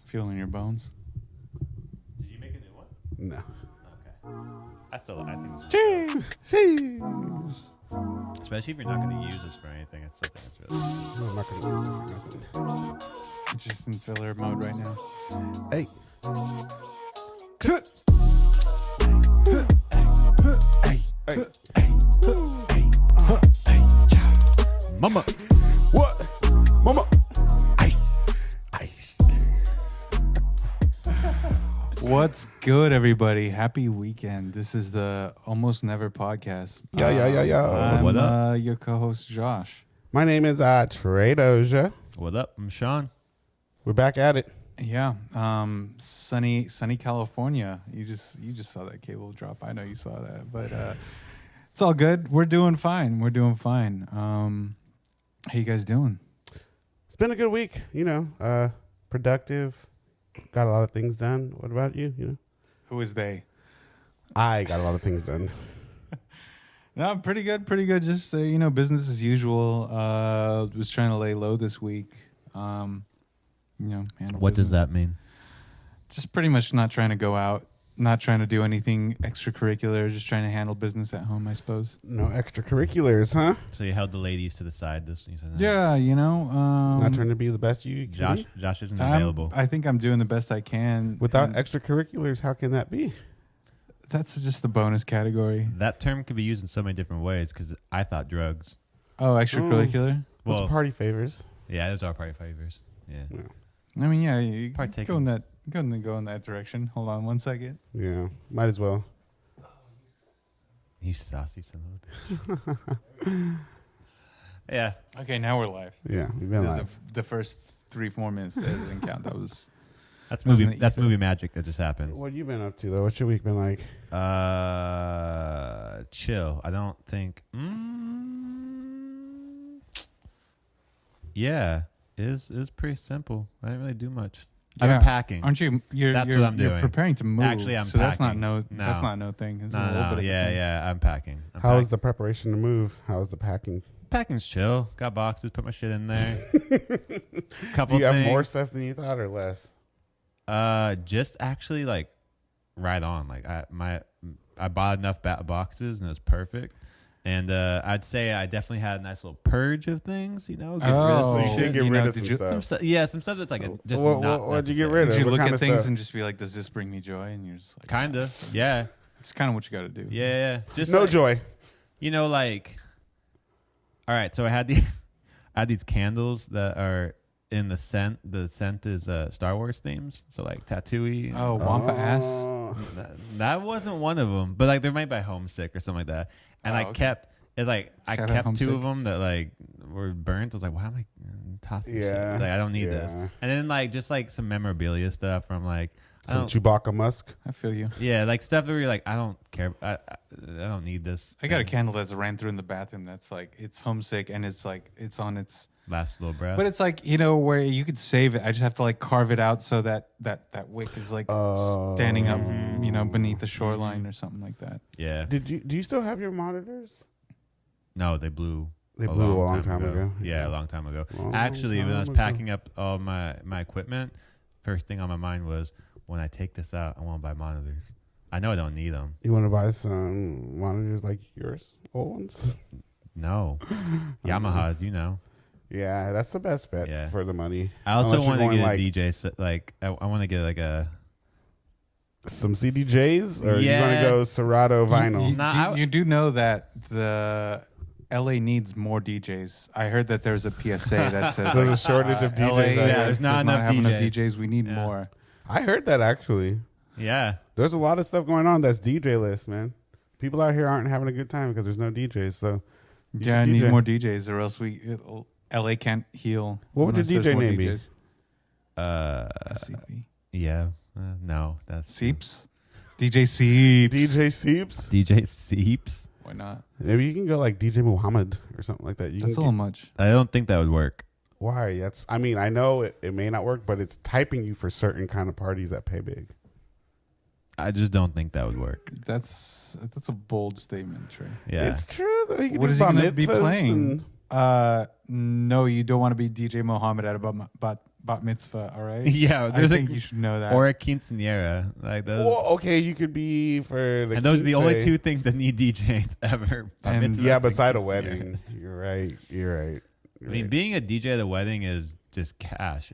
Feel in your bones. Did you make a new one? No. Okay. I think it's Cheese. especially if you're not going to use this for anything. I still think it's really. No, I'm not gonna use it for nothing. Just in filler mode right now. Hey. Mama. What? Mama. Ice. What's good, everybody? Happy weekend. This is the Almost Never podcast. Yeah. I'm What up? Your co-host, Josh. My name is Trey. What up? I'm Sean. We're back at it. Yeah, sunny California. You just saw that cable drop. I know you saw that, but it's all good. We're doing fine. How you guys doing? It's been a good week, productive. Got a lot of things done. What about you? Who is they? I got a lot of things done. No, pretty good. Just business as usual. Was trying to lay low this week. Handle What does business. that mean? Just pretty much not trying to go out, not trying to do anything extracurricular, just trying to handle business at home, I suppose. No extracurriculars, huh? So you held the ladies to the side. You said that? Yeah, Not trying to be the best you can be? Josh isn't available. I think I'm doing the best I can. Without and extracurriculars, how can that be? that's just the bonus category. That term could be used in so many different ways because I thought drugs. Oh, extracurricular? What's Well, party favors? yeah, those are party favors. Yeah. I mean, yeah, you Partaking. go in that direction. Hold on one second. Yeah, might as well. You saucy son of a bitch. Yeah. Okay, now we're live. Yeah, we've been live. The first 3-4 minutes that didn't count. That was That's Wasn't movie. it That's ether? movie magic that just happened. What you been up to, though? What's your week been like? Chill. I don't think. Yeah, it is pretty simple. I didn't really do much. I've been packing. Aren't you? That's you're, what I'm you're doing. preparing to move. Actually, I'm so that's not packing. no. No. That's not no thing. This is a little bit of a thing. Yeah. I'm packing. How was the preparation to move? How was the packing? Packing's chill. Got boxes. Put my shit in there. Couple Do you things. have more stuff than you thought or less? Just actually like right on. Like I bought enough boxes and it was perfect. And I'd say I definitely had a nice little purge of things, get rid of Oh, some So you did shit. get rid of some Some stuff. stuff. Some stuff that's like just What- not what'd you get necessary. rid of? Did you What look kind at of things stuff? and just be like, "Does this bring me joy?" And you're just like, Kinda, yeah. It's kind of what you got to do. Yeah. Just No like, joy. like, all right. So I had these candles that are in the scent. The scent is Star Wars themes. So like Tatooine. Oh, Wampa ass. That wasn't one of them, but like they're made by Homesick or something like that. And Oh, I okay. kept it like I Shout out kept Homesick. two of them that like were burnt. I was like, why am I tossing Yeah, shit? Like I don't need this. yeah. And then like just like some memorabilia stuff from like I Some don't, Chewbacca musk. I feel you. yeah, like stuff where you're like I don't care. I don't need this. I got a candle that's ran through in the bathroom. That's like it's homesick and it's like it's on its. Last little breath. But it's like where you could save it. I just have to like carve it out so that wick is like standing up, beneath the shoreline or something like that. Yeah. Do you still have your monitors? No, they blew. They blew a long time ago. Yeah, a long time ago. Long Actually, when I was time ago. packing up all my equipment, first thing on my mind was when I take this out, I want to buy monitors. I know I don't need them. You want to buy some monitors like yours, old ones? No, Yamahas, Yeah, that's the best bet Yeah. for the money. I also Unless want to you're get going, a DJ set. Like I want to get like a. some CDJs, or you Yeah. want to go Serato vinyl? You do know that the LA needs more DJs. I heard that there's a PSA that says There's a shortage of DJs LA out here. there's not does enough have enough DJs. DJs. We need Yeah. more. I heard that actually. Yeah. There's a lot of stuff going on that's DJ list, man. People out here aren't having a good time because there's no DJs. So you Yeah, I should need DJ. more DJs, or else LA can't heal. What would your unless there's DJ more name be? DJs. SCP. Yeah. No, that's Seeps. DJ Seeps. DJ Seeps. DJ Seeps. Why not? Maybe you can go like DJ Muhammad or something like that. You That's a can little much. I don't think that would work. Why? I mean, I know it may not work, but it's typing you for certain kind of parties that pay big. I just don't think that would work. That's a bold statement, Trey. Yeah. It's true though. You can What do is he bar going to be mitzvahs playing? and- No, you don't want to be DJ Mohammed at a bat bat mitzvah. All right. Yeah, I think you should know that. or a quinceanera. Like those. Well, okay, you could be for the. And those are the only quince. two things that need DJs ever. Bat And- mitzvahs Yeah, and beside a quinceaneras. wedding. You're right. I mean, being a DJ at a wedding is just cash.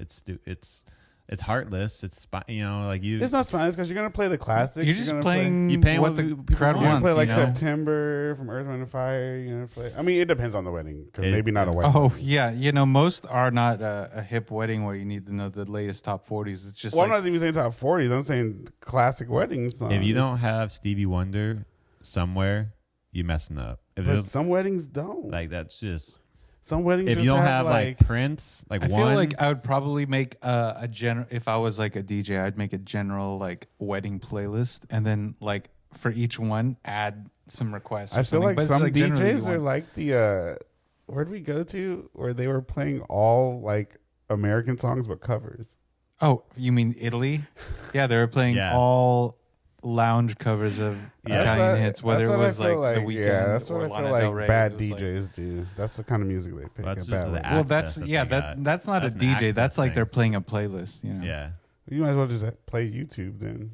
It's heartless. It's like you. it's not Spanish because you're gonna play the classics. You're just gonna playing You paying what what the people crowd want. You're gonna wants. play like you know? September from Earth, Wind and Fire. You're gonna play. I mean, it depends on the wedding because maybe not a wedding. Oh yeah, most are not a hip wedding where you need to know the latest top 40s. It's just Well, I'm not even saying top 40s. I'm saying classic wedding songs. If you don't have Stevie Wonder somewhere, you messing up. If but there's- some weddings don't. like that's just. Some weddings. If just you don't have like Prince, like I one. feel like I would probably make a general. If I was like a DJ, I'd make a general like wedding playlist, and then like for each one add some requests. Or I feel something. like But it's, some generally DJs you are want- like the. Where'd we go to where they were playing all like American songs but covers? Oh, you mean Italy? Yeah, they were playing Yeah. all lounge covers of Yeah. Italian hits, whether it was like The Weeknd yeah, that's or what I Lana feel Del like Rey. bad It was like- DJs do. That's the kind of music they pick. Well, that's a just bad the wedding. act- well, that's that yeah, they got. that's not That's a an DJ. access That's like thing. they're playing a playlist. You know. Yeah. You might as well just play YouTube then.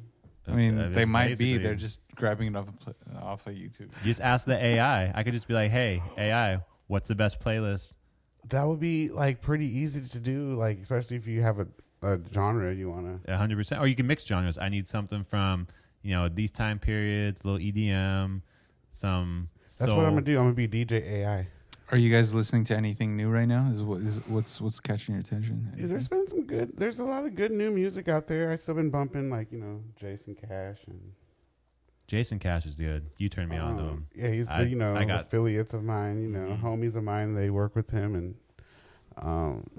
I mean, It's they might be. basically- They're just grabbing it off of YouTube. You just ask the AI. I could just be like, "Hey, AI, what's the best playlist?" That would be like pretty easy to do, like especially if you have a genre you want to. 100%. Or you can mix genres. I need something from these time periods, a little EDM, some. That's what I'm gonna do. I'm gonna be DJ AI. Are you guys listening to anything new right now? What's catching your attention? Yeah, there's been some good. There's a lot of good new music out there. I still been bumping like Jason Cash and. Jason Cash is good. You turned me on to him. Yeah, he's I got- affiliates of mine. Homies of mine. They work with him, and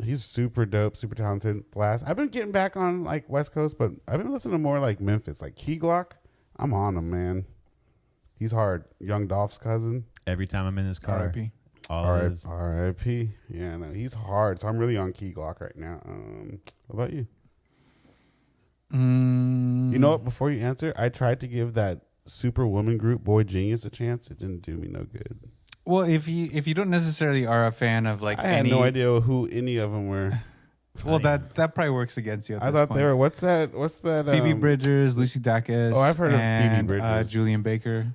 he's super dope, super talented. Blast. I've been getting back on like West Coast, but I've been listening to more like Memphis, like Key Glock. I'm on him, man. He's hard. Young Dolph's cousin. Every time I'm in his car, R.I.P. all his. R.I.P. Yeah, no, he's hard. So I'm really on Key Glock right now. What about you? You know what? Before you answer, I tried to give that Superwoman group Boy Genius a chance. It didn't do me no good. Well, if you don't necessarily are a fan of like I had no idea who any of them were. Well, that probably works against you. At I this thought point. they were. What's that? Phoebe Bridgers, Lucy Dacus. Oh, I've heard of Phoebe and, Bridgers. Julian Baker.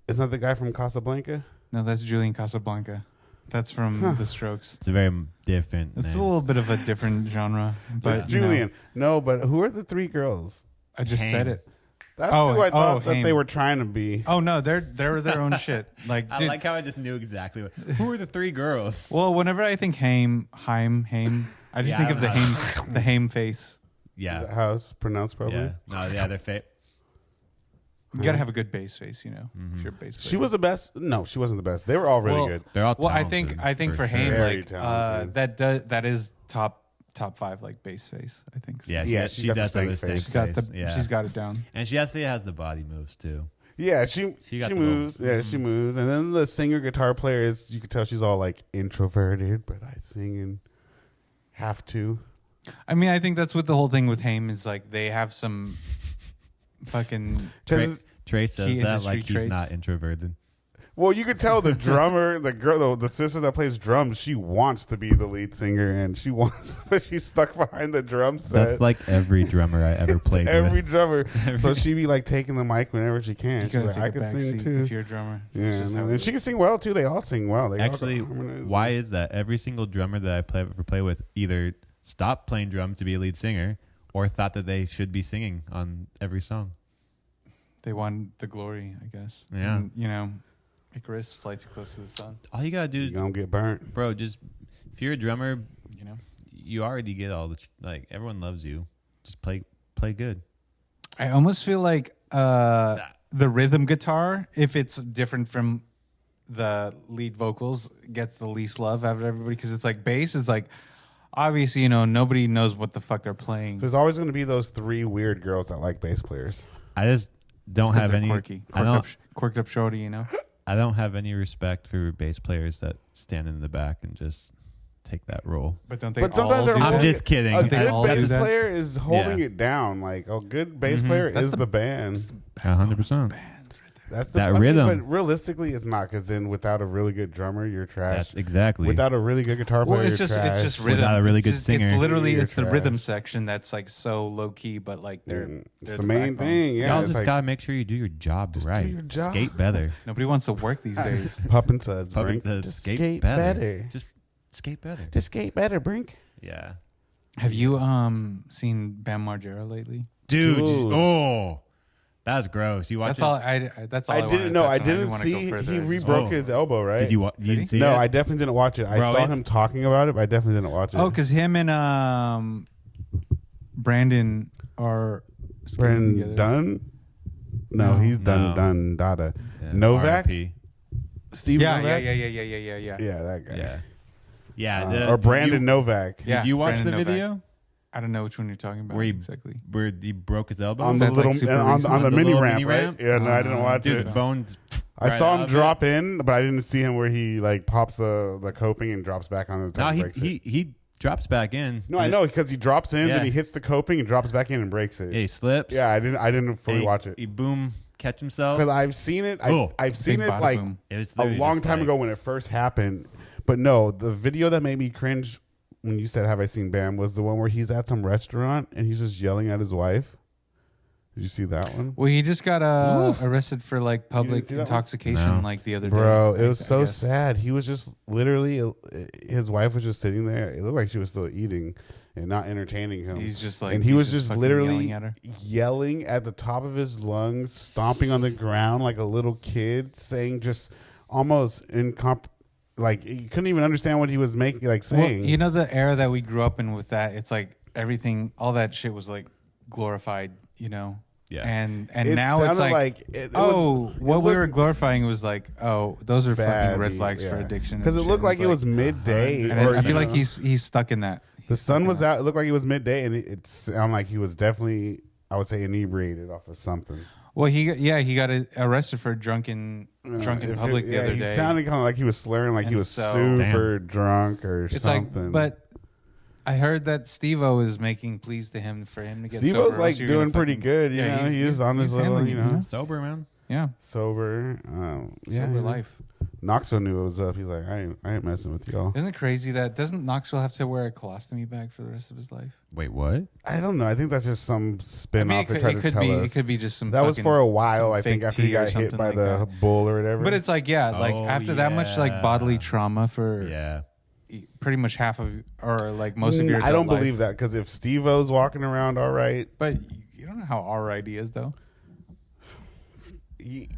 Isn't that the guy from Casablanca? No, that's Julian Casablanca. That's from The Strokes. It's a very different. It's name. a little bit of a different genre, but It's Julian. No, but who are the three girls? I just Haim. said it. That's Oh, who I thought that Haim. they were trying to be. Oh no, they're their own shit. Like, I dude, like how I just knew exactly who are the three girls. well, whenever I think Haim, I just Yeah, think I of the don't the Haim face. Is Yeah, that how it's pronounced, probably. yeah, no, yeah, they're fake. You gotta have a good bass face, you know. If you're a bass player. She was the best. No, she wasn't the best. They were all really Well, good. They're all. Well, Talented, I think for sure. Haim, Very like talented. that is top 5 like bass face. I think. So. Yeah, Yeah, she she got the does have a stank stank face. she's got face, the yeah. she's got it down. And she actually has the body moves too. Yeah, she got the moves. little- Yeah, she moves. And then the singer guitar player is, you could tell she's all like introverted, but I sing and have to. I mean, I think that's what the whole thing with Haim is like. They have some fucking. Trey says Key that industry like he's traits. not introverted. Well, you could tell the drummer, the girl, the sister that plays drums, she wants to be the lead singer, and she wants, but she's stuck behind the drum set. That's like every drummer I ever played Every with. drummer. So she be like taking the mic whenever she can. You She's gotta like, take I a can back sing seat too. if you're a drummer. It's Yeah, just no, how it and she is. can sing well too. They all sing well. They all Actually, harmonize. why is that? Every single drummer that I ever play with either stopped playing drums to be a lead singer or thought that they should be singing on every song. They want the glory, I guess. Yeah. And, you know, Icarus, fly too close to the sun. All you gotta do, You gonna get burnt. bro, just if you're a drummer, You know, you already get all the like everyone loves you. Just play good. I almost feel like the rhythm guitar, if it's different from the lead vocals, gets the least love out of everybody because it's like bass is like obviously, you know, nobody knows what the fuck they're playing. There's always going to be those three weird girls that like bass players. I just don't It's 'cause have they're any. quirky, I don't. quirked up shorty, you know. I don't have any respect for bass players that stand in the back and just take that role. But don't they? But sometimes all they're do I'm that? just kidding. A I good all do bass that. player is holding Yeah. it down. Like a good bass Mhm. player That's is the- the band. 100%. Band right there. That's that rhythm. But realistically, it's not, because then without a really good drummer, you're trash. That's exactly. Without a really good guitar player, it's just rhythm. Without a really good It's singer, literally you're it's the trash. rhythm section that's like so low key, but like It's they're the main backbone. thing. Yeah, Y'all it's just like gotta make sure you do your job Just do right. your job. Skate better. Nobody wants to work these days. pup and suds, Puppet Brink. to Just skate better. Just skate better. Just skate better, Brink. Yeah. Have you seen Bam Margera lately? Dude. Dude. Oh, that's gross. You watch That's it? all. That's all. I didn't know. I didn't wanna go see. further. He re-broke his elbow, right? Did you? You didn't see No, it? I definitely didn't watch it. I Bro, saw it's- him talking about it, but I definitely didn't watch it. Oh, because him and Brandon are skating together. Brandon? No, he's done. Dada. Yeah, Novak? RIP. Steve Yeah, Novak? yeah. Yeah, that guy. Yeah. Yeah. Or Brandon Novak. Yeah, Did you watch Brandon the Novak. video I don't know which one you're talking about Where he- exactly. where he broke his elbow? On Is the that, like, little super on recent? the On the mini little ramp, mini right? ramp? Yeah, no, I didn't watch Dude's it. bones. I right saw out him of drop in, but I didn't see him where he like pops the coping and drops back on his No, and breaks it. he drops back in. No, I know, because he drops in, Yeah. then he hits the coping and drops back in and breaks it. Yeah, he slips. Yeah, I didn't fully watch it He boom catch himself. because I've seen it. Oh. I've seen Big it bada like boom. It was a literally long just time like- ago when it first happened. But no, the video that made me cringe when you said "Have I seen Bam" was the one where he's at some restaurant and he's just yelling at his wife. Did you see that one? Well, he just got arrested for like public see that one? intoxication No. like the other Bro, day. it was I so guess. sad. He was just literally, his wife was just sitting there. It looked like she was still eating and not entertaining him. He's just like, and he he's was just fucking literally yelling at her. yelling at the top of his lungs, stomping on the ground like a little kid, saying just almost like you couldn't even understand what he was making, like saying. Well, you know the era that we grew up in with that. It's like everything, all that shit was like glorified. You know. Yeah. And it now it's sounded like it oh, was- it what we were looked glorifying was like, oh, those are fucking red bad, flags for yeah. addiction. Because it and looked shit. like it was midday. And or, I feel you like know, he's stuck in that. the sun was out. It looked like it was midday, and it sounded like he was definitely, I would say, inebriated off of something. Well, he got arrested for drunk in public the other he day. sounded kind of like he was slurring, like he And was so- super drunk or It's something. like, but I heard that Steve-O is making pleas to him for him to get sober. Steve-O's or like else you're doing gonna pretty fucking- good. You know, he's on this he's little, handling you it, know, Sober, man. Yeah, sober. sober life. Knoxville knew it was up. He's like, I ain't messing with y'all. Isn't it crazy that doesn't Knoxville have to wear a colostomy bag for the rest of his life? Wait, what? I don't know. I think that's just some spin off they it tried to could tell be. us. It could be just some. That was fucking- for a while, some I think, fake after he tea or got hit something by like the that. bull or whatever. But it's like, yeah, like Oh, after that much like yeah. bodily trauma for Yeah. pretty much half of or like most of your. I don't adult life. believe that, because if Steve-O's walking around all right, But you don't know how alright he is though. he,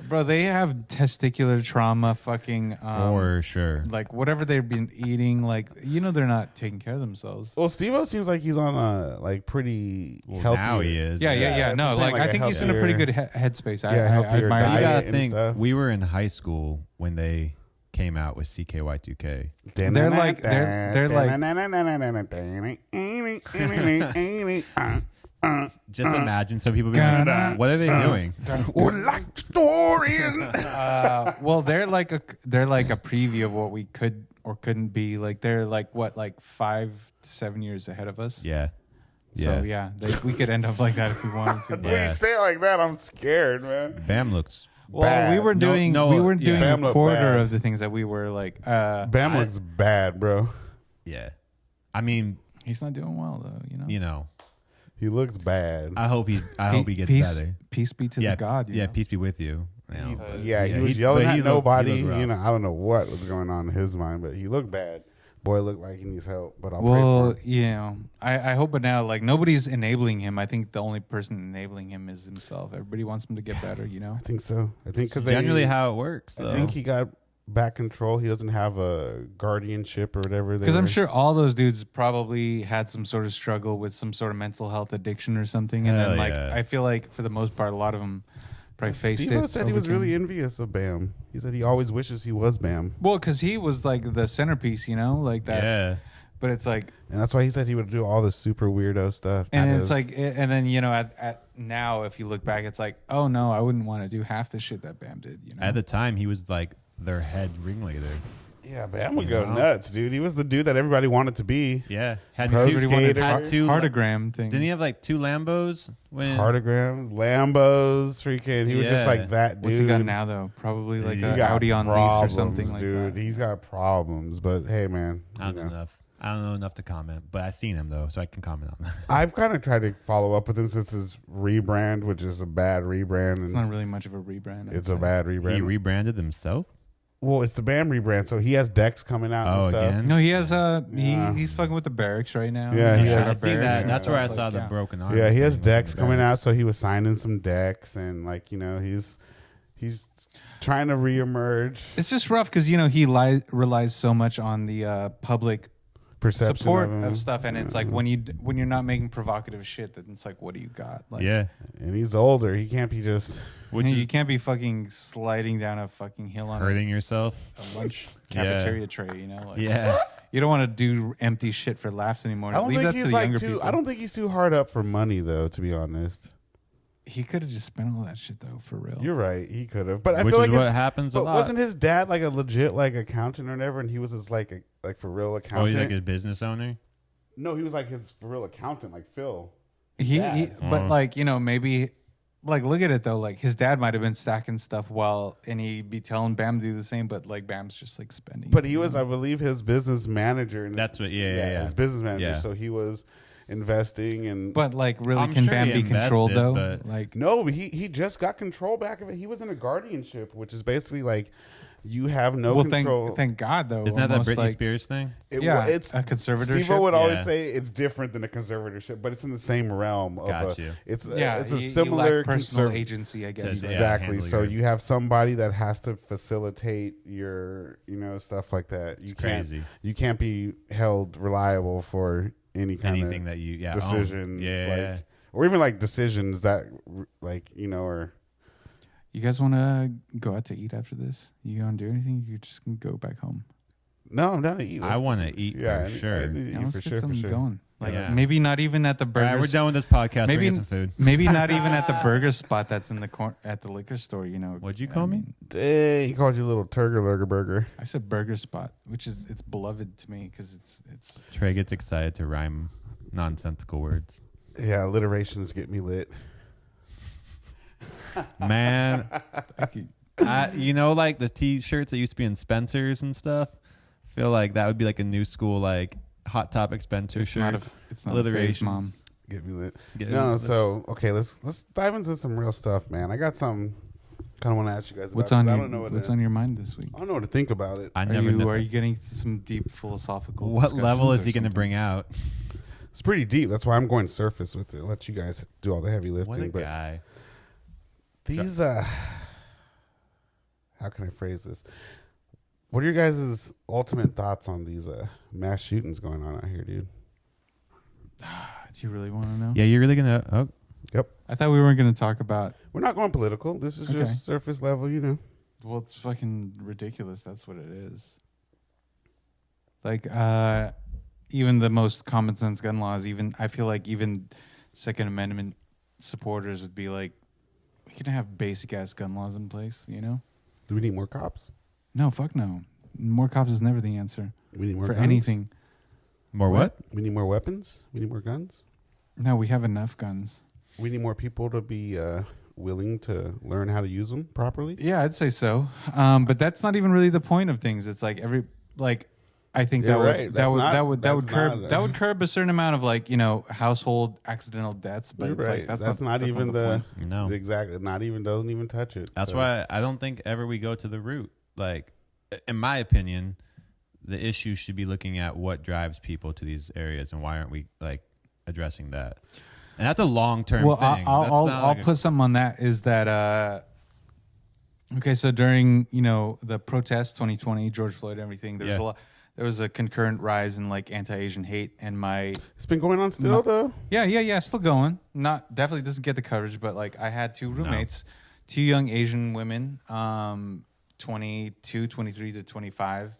Bro, they have testicular trauma, fucking For sure. like whatever they've been eating, like they're not taking care of themselves. well, Steve-O seems like he's on a like pretty healthy. Now he is. Yeah. that's No, what I'm saying, like I like a think he's in a pretty good headspace. I healthier admire You diet that. gotta and think, stuff. we were in high school when they came out with CKY2K. They're like Just imagine some people being like, what are they doing? Well, they're like a preview of what we could or couldn't be. Like they're like what, like 5 to 7 years ahead of us. Yeah. So yeah, we could end up like that if we wanted to. When you say it like that, I'm scared, man. Bam looks. Well, Bad. we were doing yeah. Bam a looked quarter bad. of the things that we were like. Bam looks bad, bro. Yeah. I mean, He's not doing well though. He looks bad. I hope he gets peace, better. Peace be to Yeah, the God. yeah. Peace be with you. He Yeah, was he- yelling but at he looked- nobody. he looked rough. I don't know what was going on in his mind, but he looked bad. Boy looked like he needs help, but I'll Well, pray for him. I hope, but now like nobody's enabling him. I think the only person enabling him is himself. Everybody wants him to get better. I think so. I think because Generally, how it works. I Though. think he got back control. He doesn't have a guardianship or whatever. Because I'm sure all those dudes probably had some sort of struggle with some sort of mental health addiction or something. And then Hell yeah. I feel like for the most part, a lot of them probably faced Steve it. said he was overcame. really envious of Bam. He said he always wishes he was Bam, Well, because he was like the centerpiece, like that. Yeah. But it's like, and that's why he said he would do all this super weirdo stuff. and Because- it's like, and then at now, if you look back, it's like, oh no, I wouldn't want to do half the shit that Bam did. At the time, he was like their head ringleader. Yeah, Bam would You go know? nuts, dude. He was the dude that everybody wanted to be. Yeah, had Pro two, skater. had two Heartogram thing. Didn't he have like 2 Lambos? When Heartogram, Lambos, freaking. He was just Yeah. like that dude. What's he got now though? Probably like He a got Audi on lease or problems, something like dude. that. He's got problems, but hey, man. I don't you know enough. I don't know enough to comment, but I've seen him though, so I can comment on that. I've kind of tried to follow up with him since his rebrand, which is a bad rebrand. It's And not really much of a rebrand. I'd it's say. a bad rebrand. He rebranded himself. Well, it's the Bam rebrand, so he has decks coming out and Oh, stuff. again? No, he has Yeah. he's fucking with the barracks right now. Yeah, he shot has- up I see barracks that. and That's where I stuff saw like, the yeah. broken arm. Yeah, he has thing was in decks the coming out, barracks. so he was signing some decks, and like he's trying to reemerge. It's just rough because he relies so much on the public Perception support of, him. of stuff, and it's like when you're not making provocative shit, then it's like, what do you got? Like, Yeah. And he's older. He can't be just. Which you is can't be fucking sliding down a fucking hill on hurting yourself. a lunch Yeah. cafeteria tray. Like, Yeah. you don't want to do empty shit for laughs anymore. I don't Leave think that to he's the like younger too. people. I don't think he's too hard up for money, though. To be honest, He could have just spent all that shit though, for real. you're right. He could have, but I Which feel is like what happens a But lot. wasn't his dad like a legit like accountant or whatever, and he was his like for real Oh, accountant? he's like a business owner? No, he was like his for real accountant, like Phil. But like maybe like look at it though. Like his dad might have been stacking stuff and he'd be telling Bam to do the same, but like Bam's just like spending. But he was, I believe, his business manager. And That's what. Yeah. his business manager. Yeah. So he was investing and. But like, really, I'm can sure Bam he be controlled invested, though? but- Like, No, he just got control back of it. He was in a guardianship, which is basically like you have no well, control. thank God though. Isn't that almost Britney like, Spears thing? It's a conservatorship. Steve-O would always Yeah. say it's different than a conservatorship, but it's in the same realm. Got you. It's Yeah, it's a you similar lack personal conserv- agency, I guess. Yeah, Exactly. handle So your- you have somebody that has to facilitate your, stuff like that. You crazy. You can't be held reliable for any kind Anything of that you own. decisions. Yeah. Like, or even like decisions that like, or You guys want to go out to eat after this? You gonna do anything? You just can go back home. no, I'm down to eat. I want to eat Yeah, for sure. I need to Yeah, eat let's for get sure, for something sure. going. Like Yeah. maybe not even at the All burger. right, we're done with this podcast. Maybe We're getting some food. Maybe not even at the burger spot that's in the at the liquor store. What'd you call me? Dang, he called you a little turger burger. I said burger spot, which is it's beloved to me because it's Trey gets excited to rhyme nonsensical words. Yeah, alliterations get me lit. Man, like the T-shirts that used to be in Spencer's and stuff. I feel like that would be like a new school, like Hot Topic Spencer shirt. it's not a phase, Alliterations. Mom. Get me lit. Get No, it. so okay, let's dive into some real stuff, man. I got something kind of want to ask you guys about. What's 'cause on I your don't know What's on your mind this week? I don't know what to think about it. I Are never you know. are you getting some deep philosophical? What level discussions is or he going to something? bring out? It's pretty deep. That's why I'm going surface with it. Let you guys do all the heavy lifting. What a but guy. these, how can I phrase this? What are your guys' ultimate thoughts on these mass shootings going on out here, dude? Do you really want to know? Yeah, you're really going to... Oh, Yep. I thought we weren't going to talk about. We're not going political. This is Okay. just surface level, Well, it's fucking ridiculous. That's what it is. Like, even the most common sense gun laws, I feel like even Second Amendment supporters would be like, we can have basic ass gun laws in place, Do we need more cops? No, fuck no. More cops is never the answer We need more for guns? anything. more what? We need more weapons? We need more guns? No, we have enough guns. We need more people to be willing to learn how to use them properly? Yeah, I'd say so. But that's not even really the point of things. It's like I think Yeah, that right. would That's not- that would that's curb not- that would curb a certain amount of household accidental deaths. But You're it's right. like That's not even the point. No. exactly. Not even doesn't even touch it. That's So, why I don't think ever we go to the root. Like, in my opinion, the issue should be looking at what drives people to these areas and why aren't we like addressing that? And that's a long-term Well, thing. I'll put something on that. Is that okay? So during the protests 2020, George Floyd, and everything, there was a lot. There was a concurrent rise in like anti-Asian hate, and it's been going on still though. yeah, still going. Not definitely doesn't get the coverage, but like I had two roommates, two young Asian women, 22, 23 to 25,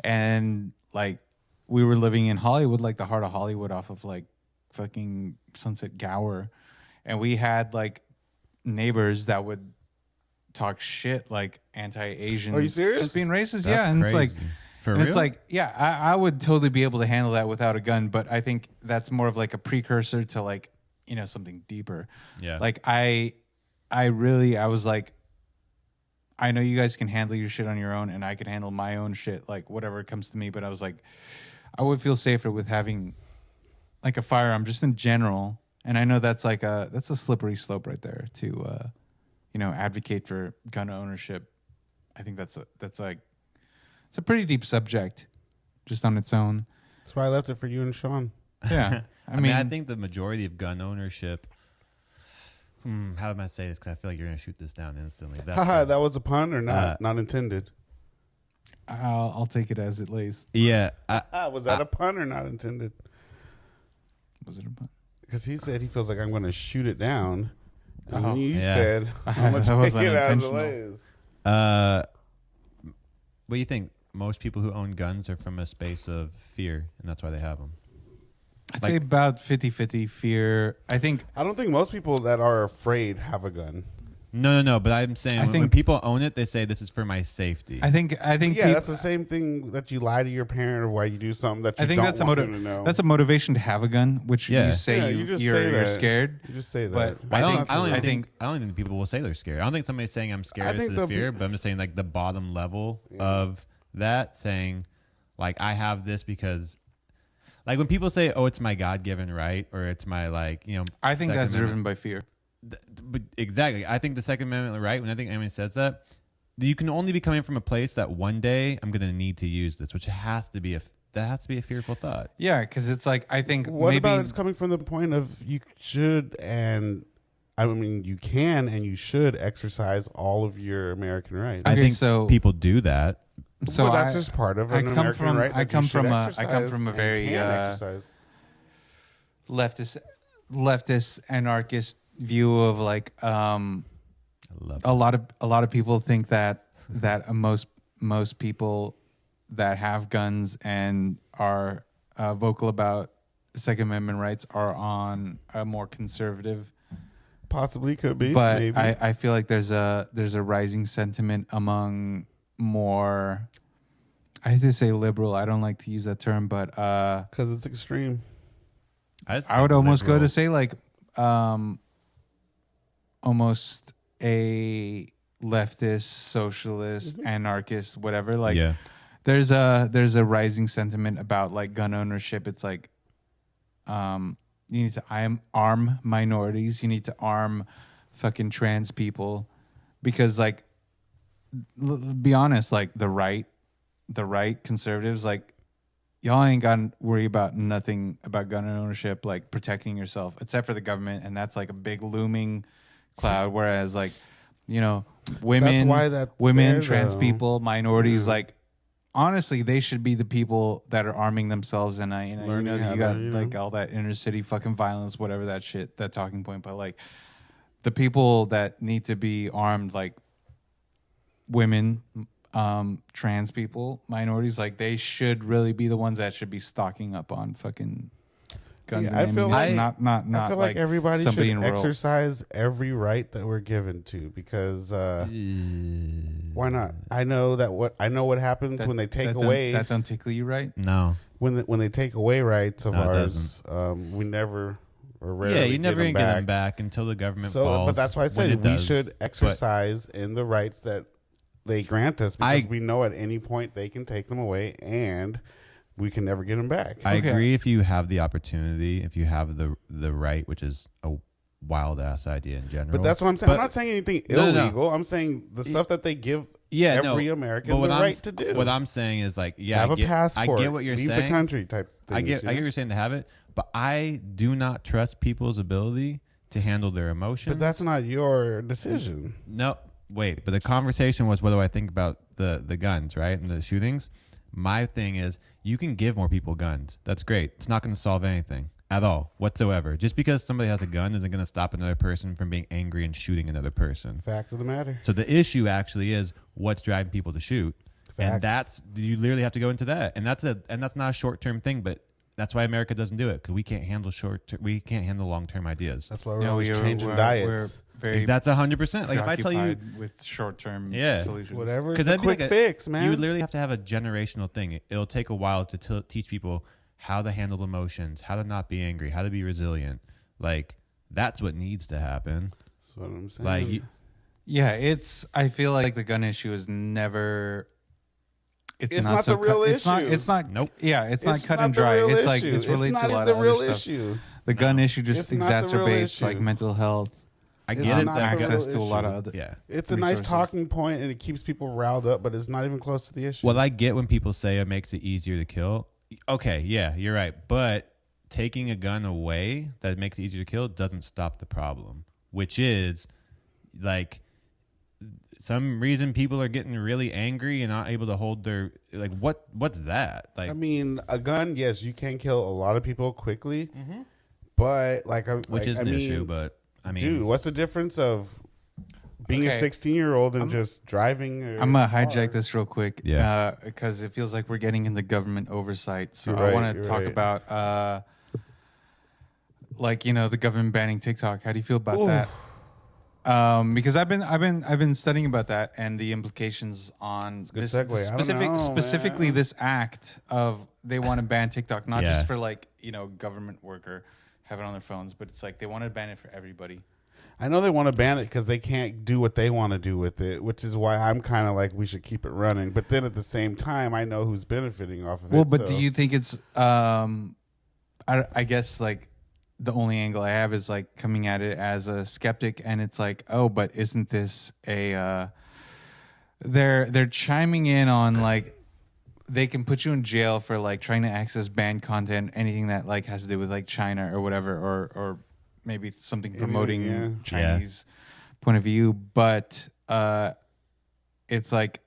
and like we were living in Hollywood, like the heart of Hollywood, off of like fucking Sunset Gower, and we had like neighbors that would talk shit like anti-Asian. Are you serious? Just being racist, That's yeah, and crazy. it's like. For And real? it's like, yeah, I would totally be able to handle that without a gun, but I think that's more of like a precursor to like, something deeper. Yeah. Like I was like, I know you guys can handle your shit on your own and I can handle my own shit, like whatever comes to me. But I was like, I would feel safer with having like a firearm just in general. And I know that's a slippery slope right there to, advocate for gun ownership. I think it's a pretty deep subject just on its own. That's why I left it for you and Sean. Yeah. I mean, I think the majority of gun ownership. How am I say this? Because I feel like you're gonna shoot this down instantly. Haha, that was a pun or not? Not intended. I'll take it as it lays. Yeah. Was that a pun or not intended? Was it a pun? Because he said he feels like I'm going to shoot it down. And Oh, you yeah. said I'm going That to was take it as it unintentional. lays. What do you think? Most people who own guns are from a space of fear, and that's why they have them. I'd say about 50-50 fear. I don't think most people that are afraid have a gun. No. But I'm saying when people own it, they say this is for my safety. I think. Yeah, that's the same thing that you lie to your parent or why you do something that you don't that's want them to know. That's a motivation to have a gun, which Yeah. you say you just you're say that. scared. You just say that. But I don't think people will say they're scared. I don't think somebody's saying I'm scared. I This think is they'll fear, but I'm just saying like the bottom level of that, saying like I have this because. Like when people say, "Oh, it's my God-given right," or "It's my I think that's Second driven by fear. But exactly, I think the Second Amendment right. When I think anyone says that, you can only be coming from a place that one day I'm going to need to use this, which has to be a fearful thought. Yeah, because it's like I think. What maybe, about it's coming from the point of you should and I mean you can and you should exercise all of your American rights. I Okay, think so- people do that. So well, that's just part of an American right. I that come you should from exercise a and very can exercise. leftist anarchist view of like I love a lot of people think that most people that have guns and are vocal about Second Amendment rights are on a more conservative. Possibly could be, But maybe. I feel like there's a rising sentiment among more. I hate to say liberal. I don't like to use that term, but because it's extreme. I would almost go to say like almost a leftist, socialist, anarchist, whatever. Like yeah. there's a rising sentiment about like gun ownership. It's like you need to arm minorities. You need to arm fucking trans people because like be honest, like the right conservatives, like y'all ain't got to worry about nothing about gun ownership, like protecting yourself, except for the government, and that's like a big looming cloud. Whereas like, women, there, trans though. people, minorities, like honestly, they should be the people that are arming themselves. And you got like all that inner city fucking violence, whatever that shit, that talking point. But like the people that need to be armed, like women, trans people, minorities, like they should really be the ones that should be stocking up on fucking guns. Yeah, and I feel ammunition. like not I feel like everybody should somebody in rural. exercise every right that we're given to because why not? I know what happens when they take away that don't tickle you, right? No. when they take away rights of No, it ours. We never or rarely You never get get them back until the government falls. But that's why I when said it we does. should exercise in the rights that they grant us because we know at any point they can take them away and we can never get them back. I agree if you have the opportunity, if you have the right, which is a wild ass idea in general. But that's what I'm saying. I'm not saying anything illegal. I'm saying the stuff that they give every American the right to do. What I'm saying is like, have a passport. I get what you're leave saying. the country type things, I get what you're saying to have it, but I do not trust people's ability to handle their emotions. But that's not your decision. No, wait. But the conversation was, what do I think about the guns, right, and the shootings? My thing is, you can give more people guns. That's great. It's not going to solve anything at all whatsoever. Just because somebody has a gun isn't going to stop another person from being angry and shooting another person. Fact of the matter. So the issue actually is what's driving people to shoot. Fact. And you literally have to go into that. And that's not a short-term thing, but that's why America doesn't do it, because we can't handle long-term ideas. That's why we're always changing diets. We're very That's 100%. Like if I tell you with short-term solutions, whatever, it's a quick fix, man. You would literally have to have a generational thing. It'll take a while to teach people how to handle emotions, how to not be angry, how to be resilient. Like that's what needs to happen. That's what I'm saying. Like, I feel like the gun issue is never. It's not the real issue. It's not. Nope. Yeah, it's not cut and dry. It's like it's related to a lot of other stuff. The gun issue just exacerbates like mental health. I get it. Access to a lot of other. Yeah, it's a nice talking point and it keeps people riled up, but it's not even close to the issue. Well, I get when people say it makes it easier to kill. Okay, yeah, you're right. But taking a gun away that makes it easier to kill doesn't stop the problem, which is like. Some reason people are getting really angry and not able to hold their like what's that like? I mean, a gun, yes, you can kill a lot of people quickly, but which is an issue. But I mean, dude, what's the difference of being a 16-year-old and just driving? I'm gonna hijack this real quick, yeah, because it feels like we're getting into government oversight. So I want to talk about the government banning TikTok. How do you feel about that? Because I've been studying about that and the implications on this specifically this act of they want to ban TikTok, not just for government worker have it on their phones, but it's like they want to ban it for everybody. I know they want to ban it because they can't do what they want to do with it, which is why I'm kind of like we should keep it running. But then at the same time, I know who's benefiting off of it. Well, but do you think it's I guess like. The only angle I have is like coming at it as a skeptic, and it's like, oh, but isn't this a? They're chiming in on like they can put you in jail for like trying to access banned content, anything that like has to do with like China or whatever, or maybe something promoting Chinese point of view. But it's like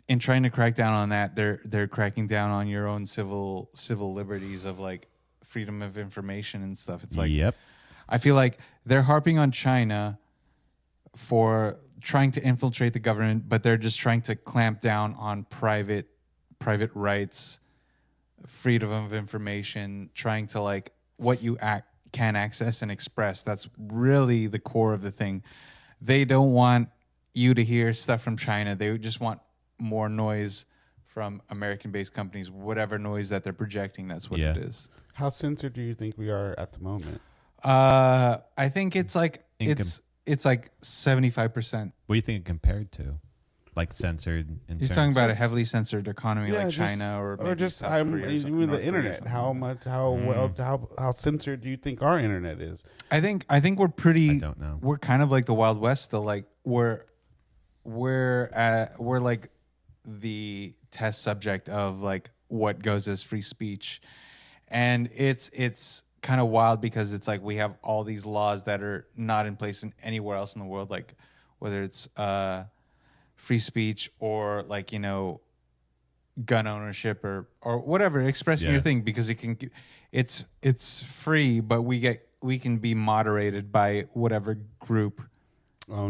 in trying to crack down on that, they're cracking down on your own civil liberties of like. Freedom of information and stuff. It's like, I feel like they're harping on China for trying to infiltrate the government, but they're just trying to clamp down on private rights, freedom of information, trying to like what you can access and express. That's really the core of the thing. They don't want you to hear stuff from China. They just want more noise from American-based companies, whatever noise that they're projecting. That's what it is. How censored do you think we are at the moment? I think it's like it's like 75%. What do you think it compared to? Like censored? You're talking about a heavily censored economy like China or just South Korea even the internet. How censored do you think our internet is? I think we're pretty. I don't know. We're kind of like the Wild West still. Like we're like the test subject of like what goes as free speech. And it's kind of wild because it's like we have all these laws that are not in place in anywhere else in the world, like whether it's free speech or like gun ownership or whatever, expressing your thing, because it's free, but we can be moderated by whatever group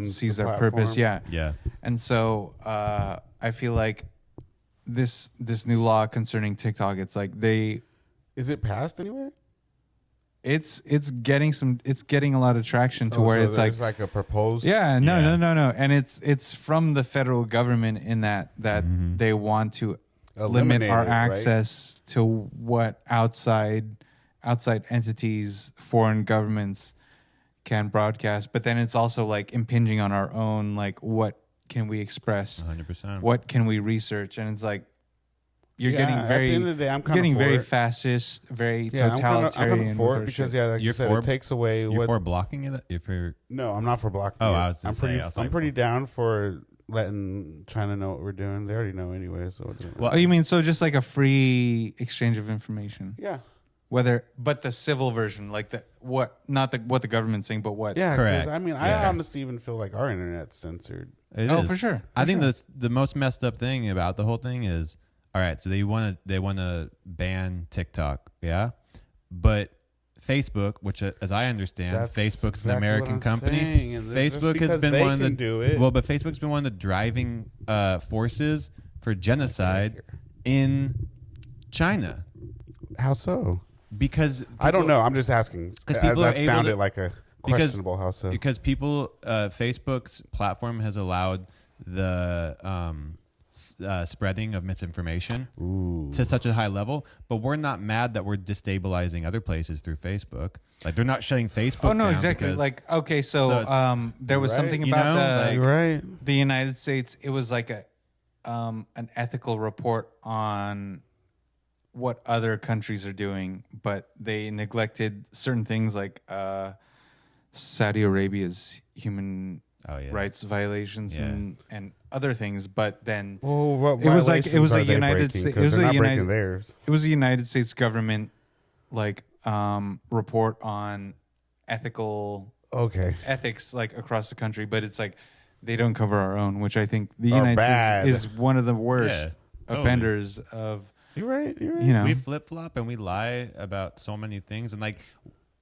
sees their purpose. Yeah. And so I feel like this new law concerning TikTok, it's like is it passed anywhere? It's getting a lot of traction to where it's like a proposed. Yeah, no, and it's from the federal government in that they want to limit our access to what outside entities, foreign governments can broadcast. But then it's also like impinging on our own, like what can we express? 100%. What can we research? And it's like. You're getting at the end of the day, I'm kind of very fascist, very totalitarian. I'm kind of for it because, like you said, it takes away. You're for blocking it? No, I'm not for blocking. Oh, it. I'm pretty down for letting China know what we're doing. They already know anyway. So, you mean so just like a free exchange of information? Yeah. But the civil version, like what the government's saying, but what? Yeah, correct. I mean, I honestly even feel like our internet's censored. It is. For sure. I think the most messed up thing about the whole thing is. All right, so they want to ban TikTok, yeah, but Facebook, which as I understand, Facebook's an American company. Facebook has been one of but Facebook's been one of the driving forces for genocide in China. How so? Because I don't know. I'm just asking. people That are able sounded to- like a questionable how so. Because people, Facebook's platform has allowed the spreading of misinformation to such a high level, but we're not mad that we're destabilizing other places through Facebook. Like they're not shutting Facebook. Oh no, down exactly. because- Like okay, so there was Right. something You about know, like- Right. the United States. It was like an ethical report on what other countries are doing, but they neglected certain things like Saudi Arabia's human rights violations and other things. But then Well, what it was like violations a are they United breaking? States. 'Cause they're not breaking theirs. It was a United States government like report on ethics like across the country, but it's like they don't cover our own, which I think the United bad. States is one of the worst Yeah, totally. offenders of. You're right. You're right. You know, we flip flop and we lie about so many things, and like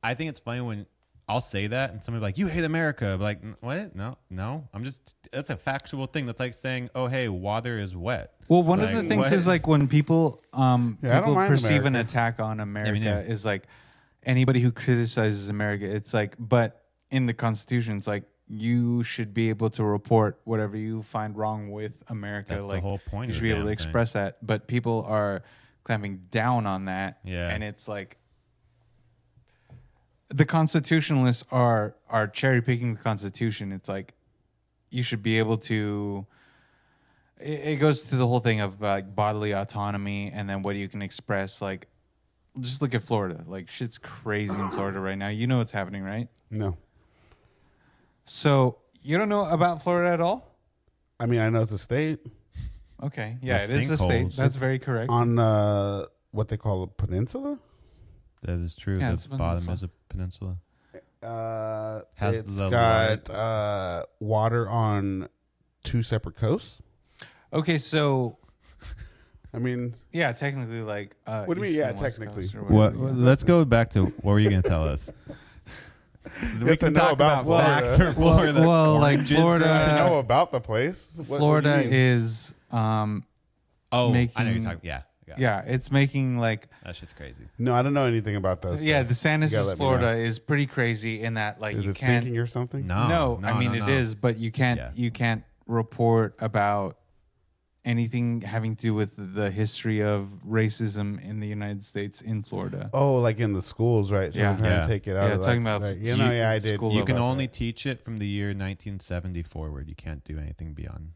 I think it's funny when I'll say that and somebody be like, "You hate America," but like, what? No, I'm just that's a factual thing. That's like saying, "Oh, hey, water is wet." well, one Like, of the things what? is like when people I don't people mind perceive an America. attack on America neither. is like anybody who criticizes America. It's like, but in the Constitution, it's like you should be able to report whatever you find wrong with America. That's the like whole point you of should the be able damn to thing. express that, but people are clamping down on that. Yeah. And it's like the constitutionalists are cherry picking the Constitution. It's like you should be able to. It goes to the whole thing of like bodily autonomy, and then what you can express. Like, just look at Florida. Like, shit's crazy in Florida right now. You know what's happening, right? No. So you don't know about Florida at all? I mean, I know it's a state Okay, yeah, The it is a state. sinkholes. That's very correct. on what they call a peninsula. That is true. Yeah, The it's a bottom peninsula. is a peninsula. It's Has the got water on 2 separate coasts. Okay, so I mean, yeah, technically, like What do you mean, east yeah, and west technically? coast or What? whatever. Let's go back to what were you going to tell us? you have to know about facts Florida. or Florida. well, like Oranges, Florida- right? I know about the place. What do Florida you mean? is Oh, I know making- you're talking. Yeah. yeah, it's making like That shit's crazy. No, I don't know anything about those. yeah, stuff. the You gotta DeSantis let me Florida know. is pretty crazy in that like Is you it can't. sinking or something? No, I mean no. it is, but you can't Yeah. you can't report about anything having to do with the history of racism in the United States in Florida. Oh, like in the schools, right? So Yeah. I'm trying Yeah. to take it out. Yeah, of talking like, about you know, yeah, I did. school see You can about only that. teach it from the year 1970 forward. You can't do anything beyond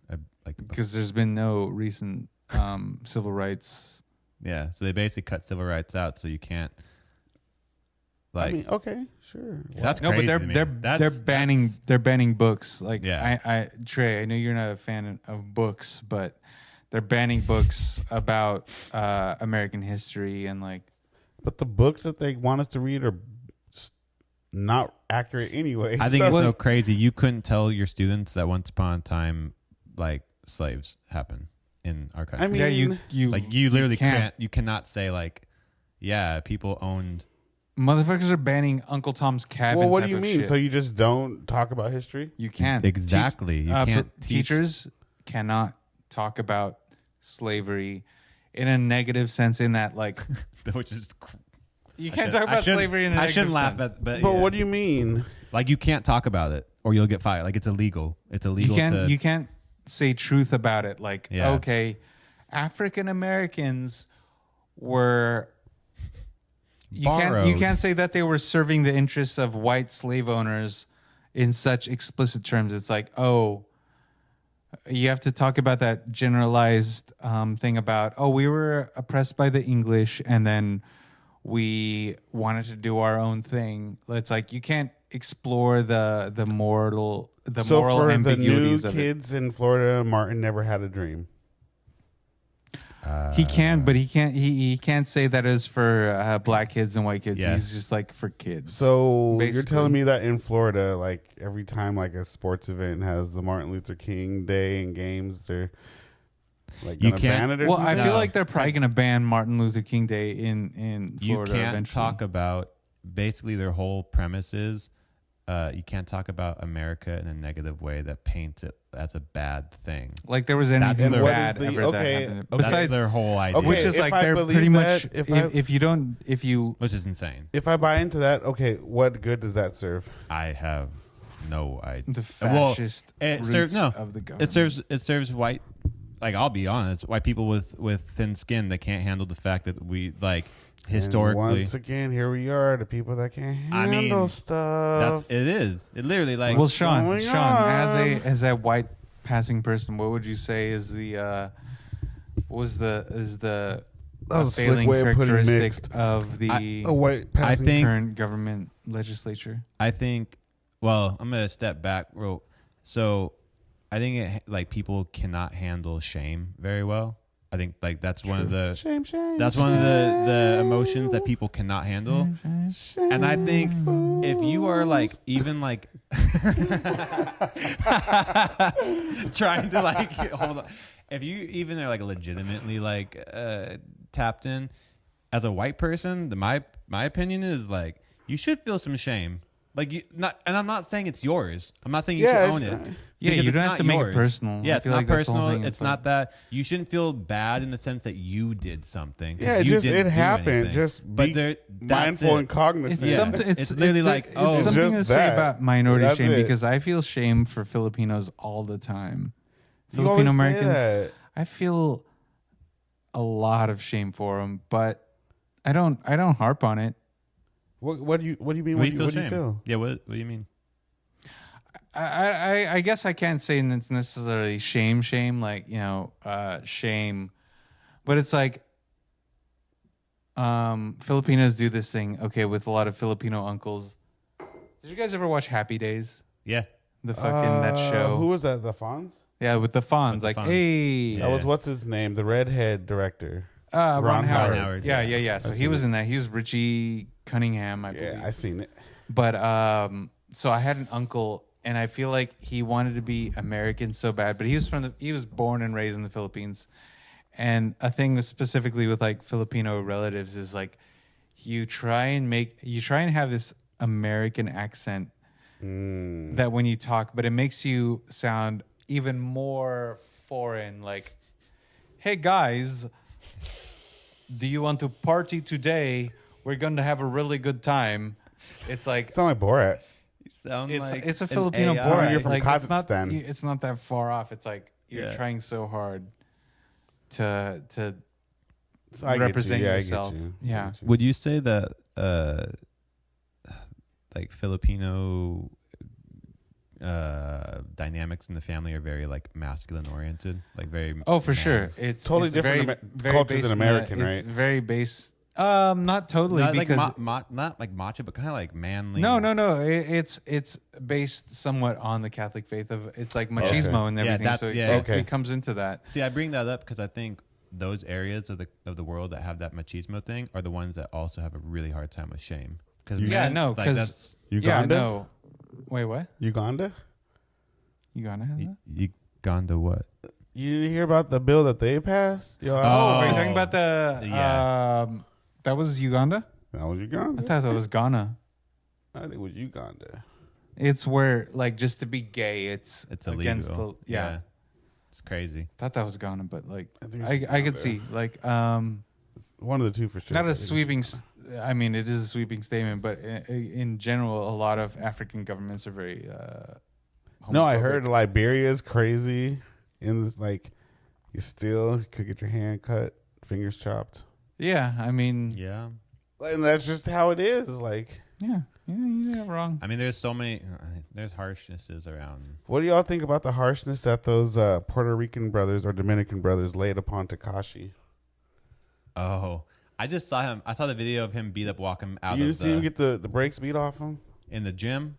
like Because there's been no recent civil rights. yeah. So they basically cut civil rights out, so you can't. Like I mean, okay, sure. that's No, crazy. but to me. they're That's- banning books. Like Yeah. I Trey, I know you're not a fan of books, but they're banning books about American history and like But the books that they want us to read are not accurate anyway. I think so- it's so crazy. You couldn't tell your students that once upon a time, like slaves happened in our country. I mean, yeah, you like you literally can't. can't. You cannot say like, yeah, people owned. Motherfuckers are banning Uncle Tom's Cabin. well, what type do you of mean? shit. So you just don't talk about history? You can't Exactly. You can't teach- Teachers cannot talk about slavery in a negative sense. In that, like, Which is. you can't talk about slavery in a I negative shouldn't laugh sense. at, but But yeah. what do you mean? Like you can't talk about it, or you'll get fired. Like it's illegal. It's illegal to. You can't say truth about it. Like, Yeah. okay, African Americans were. You Borrowed. can't say that they were serving the interests of white slave owners in such explicit terms. It's like, oh, you have to talk about that generalized thing about, oh, we were oppressed by the English and then we wanted to do our own thing. It's like you can't explore the moral So moral for the new ambiguities of it. kids in Florida, Martin never had a dream. He can, but he can't. He can't say that is for black kids and white kids. Yeah. He's just like for kids. So you're Basically. telling me that in Florida, like every time like a sports event has the Martin Luther King Day and games, they're like You gonna can't- ban it or well, something? I feel No. like they're probably going to ban Martin Luther King Day in You Florida can't eventually. talk about basically their whole premise is you can't talk about America in a negative way that paints it as a bad thing. Like there was That's anything their- bad What is the- ever that okay, happened. okay. That's Besides, their whole idea, Okay, which is if like I they're believe pretty much. that, If you which is insane. If I buy into that, okay, what good does that serve? I have no idea. the fascist it roots serves no. of the government. It serves white. Like I'll be honest, white people with thin skin that can't handle the fact that we like historically. And once again, here we are, the people that can't handle stuff. It is. It literally like. Well, Sean, going as a white passing person, what would you say is the what was the That was a slick failing way of putting characteristic mixed. of the A white passing. think- current government legislature? I think. Well, I'm gonna step back. So, I think like people cannot handle shame very well. I think like that's one of the Shame. that's one of the emotions that people cannot handle. And I think if you are like even like trying to like hold on, if you even are like legitimately like tapped in as a white person, my opinion is like you should feel some shame. Like you not, and I'm not saying it's yours. I'm not saying you should own it. Yeah, because you it's don't have not to make it yours. personal. Yeah, I it's feel not like that's the whole personal. thing. It's It's not like- that you shouldn't feel bad in the sense that you did something. 'cause Yeah, you just didn't it do happened. anything. Just But be that's mindful it. and cognizant. It's Yeah. something. It's literally like, it's oh, something to just say that. about minority That's shame it. because I feel shame for Filipinos all the time. You always Filipino say Americans, that. I feel a lot of shame for them, but I don't harp on it. What do you mean? What do you feel? What do you shame? feel? Yeah, what do you mean? I guess I can't say it's necessarily shame, like, shame, but it's like Filipinos do this thing, okay, with a lot of Filipino uncles. Did you guys ever watch Happy Days? Yeah. The fucking that show. Who was that? The Fonz? Yeah, with the Fonz. With the Like, Fonz. hey. Yeah. That was what's his name? The redhead director. Ron Howard. Howard, Yeah. yeah. So I he seen was it. in that. He was Richie Cunningham, I believe. Yeah, I seen it. But so I had an uncle, and I feel like he wanted to be American so bad, but he was born and raised in the Philippines. And a thing specifically with like Filipino relatives is like you try and have this American accent that when you talk, but it makes you sound even more foreign. Like, hey guys, do you want to party today? We're going to have a really good time. It's like Sound like Borat. it's a Filipino AI. Borat. You're from Like, Kazakhstan. it's not that far off. It's like you're Yeah. trying so hard to So I represent get you. Yeah, yourself. I get you. Yeah. I get you. Would you say that like Filipino dynamics in the family are very like masculine oriented, like very Oh, for man- sure. It's Totally it's different culture based than in the- American, it's right? very based. Not totally Not like because not like macho, but kind of like manly. no. It's based somewhat on the Catholic faith of it's like machismo and Yeah, everything. that's- So yeah. Okay. it comes into that. See, I bring that up because I think those areas of the world that have that machismo thing are the ones that also have a really hard time with shame. Because Yeah, no, like because that's Uganda? Yeah, no. Wait, what? Uganda? You gonna have that? Uganda what? You didn't hear about the bill that they passed? Yo, Oh, Oh. are you talking about the? Yeah. That was Uganda. that was I Uganda. thought that was Ghana. I think it was Uganda. It's where like just to be gay, it's It's against illegal. the yeah. It's crazy. I thought that was Ghana, but like I think it's I could Uganda. see like It's one of the two for sure. not I a think it's sweeping. I mean, it is a sweeping statement, but in general, a lot of African governments are very. No, I homophobic. heard Liberia is crazy. In this, like, you still could get your hand cut, fingers chopped, Yeah, I mean, Yeah. and that's just how it is. Like, yeah, you're not wrong. I mean, there's so many. There's harshnesses around. what do y'all think about the harshness that those Puerto Rican brothers or Dominican brothers laid upon Tekashi? Oh, I just saw him. I saw the video of him beat up walking out You of see him get the brakes beat off him in the gym.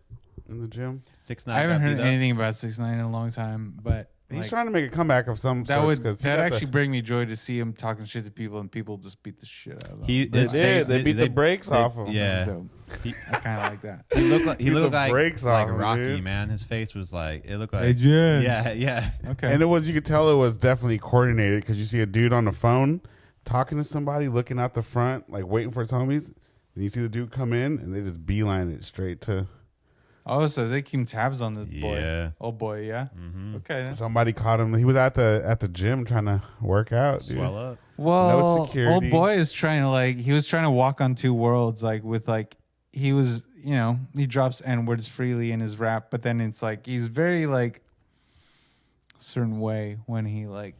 in the gym. 6ix9ine. I haven't got heard beat up. anything about 6ix9ine in a long time, but He's like, trying to make a comeback of some that sorts would because that actually bring me joy to see him talking shit to people and people just beat the shit out of him. He They his did. face- They beat the brakes off him. Yeah, That's dope. He- I kind of like that. he looked like Beat the like brakes off him, Rocky, dude. man. His face was like it looked like Hey, Jen. yeah. Okay. And it was, you could tell it was definitely coordinated because you see a dude on the phone talking to somebody, looking out the front, like waiting for his homies. And you see the dude come in and they just beeline it straight to Oh, so they keep tabs on this boy. Yeah. Oh boy, yeah. Mm-hmm. Okay. Then. Somebody caught him. He was at the gym trying to work out. Dude. Swell up. Well, No security. old boy is trying to he was trying to walk on two worlds, he was, he drops N-words freely in his rap, but then it's he's very a certain way when he when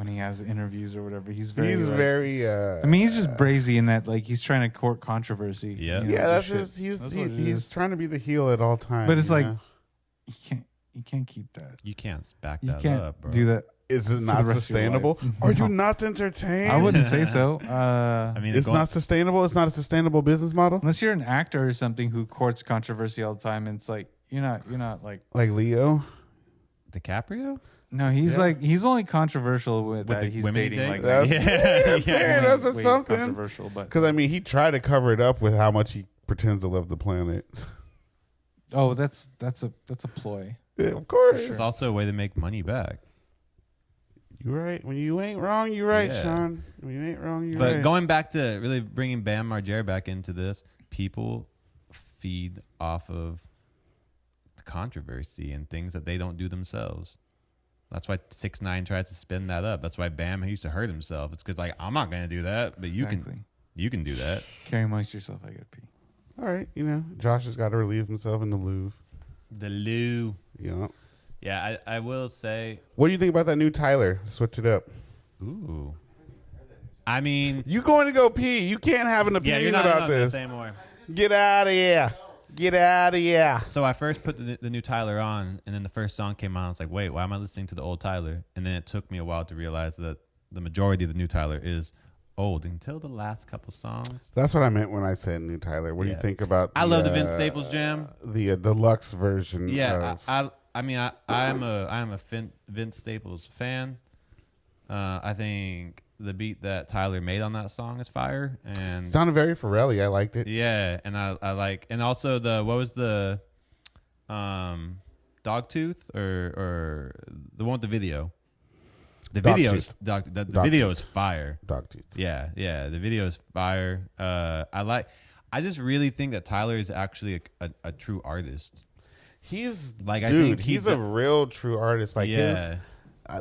he has interviews or whatever. He's very I mean, he's just brazy in that he's trying to court controversy. Yeah. Yeah, that's he's trying to be the heel at all times. But it's you can't keep that. You can't back You that can't up, bro. do that. Is it for not the rest of your sustainable? life. Are No. you not entertained? I wouldn't say so. I mean, It's not sustainable. It's not a sustainable business model. Unless you're an actor or something who courts controversy all the time, and it's you're not like Leo. DiCaprio. No, he's he's only controversial with that the he's women he dating dates? That's, Yeah. that's He's something. controversial, but Because I mean, he tried to cover it up with how much he pretends to love the planet. oh, that's a ploy. Yeah, of course. It's also a way to make money back. You're right. When you ain't wrong, you're right, Yeah. Sean. When you ain't wrong, you're But right. going back to really bringing Bam Margera back into this, people feed off of the controversy and things that they don't do themselves. That's why 6ix9ine tries to spin that up. That's why Bam used to hurt himself. It's because I'm not going to do that, but you can do that. Carry amongst yourself. I gotta pee. All right, Josh has got to relieve himself in the Louvre. The Lou. Yeah. Yeah, I will say. What do you think about that new Tyler? Switch it up. Ooh. I mean, You going to go pee? You can't have an yeah, opinion you're not about on this. anymore. Get out of here. Get out of here. So I first put the new Tyler on, and then the first song came on. I was like, wait, why am I listening to the old Tyler? And then it took me a while to realize that the majority of the new Tyler is old until the last couple songs. That's what I meant when I said new Tyler. What do you think about? I love the Vince Staples jam. The deluxe version. Yeah, of, I mean, I'm a Vince Staples fan. I think the beat that Tyler made on that song is fire, and sounded very Pharrell-y. I liked it. yeah, and I like, and also what was the Dogtooth or the one with the video. The video is fire. Dogtooth. Yeah, the video is fire. I just really think that Tyler is actually a true artist. He's Like, I dude. think He's he's a a- real true artist. Like his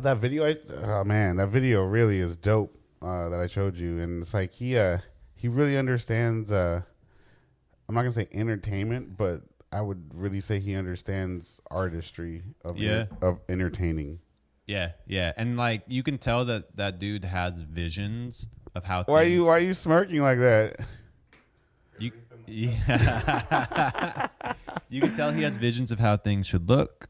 that video. Oh man, that video really is dope. That I showed you, and it's like he really understands. I'm not gonna say entertainment, but I would really say he understands artistry of entertaining. Yeah, and like you can tell that dude has visions of how. Why are you smirking like that? Yeah. You can tell he has visions of how things should look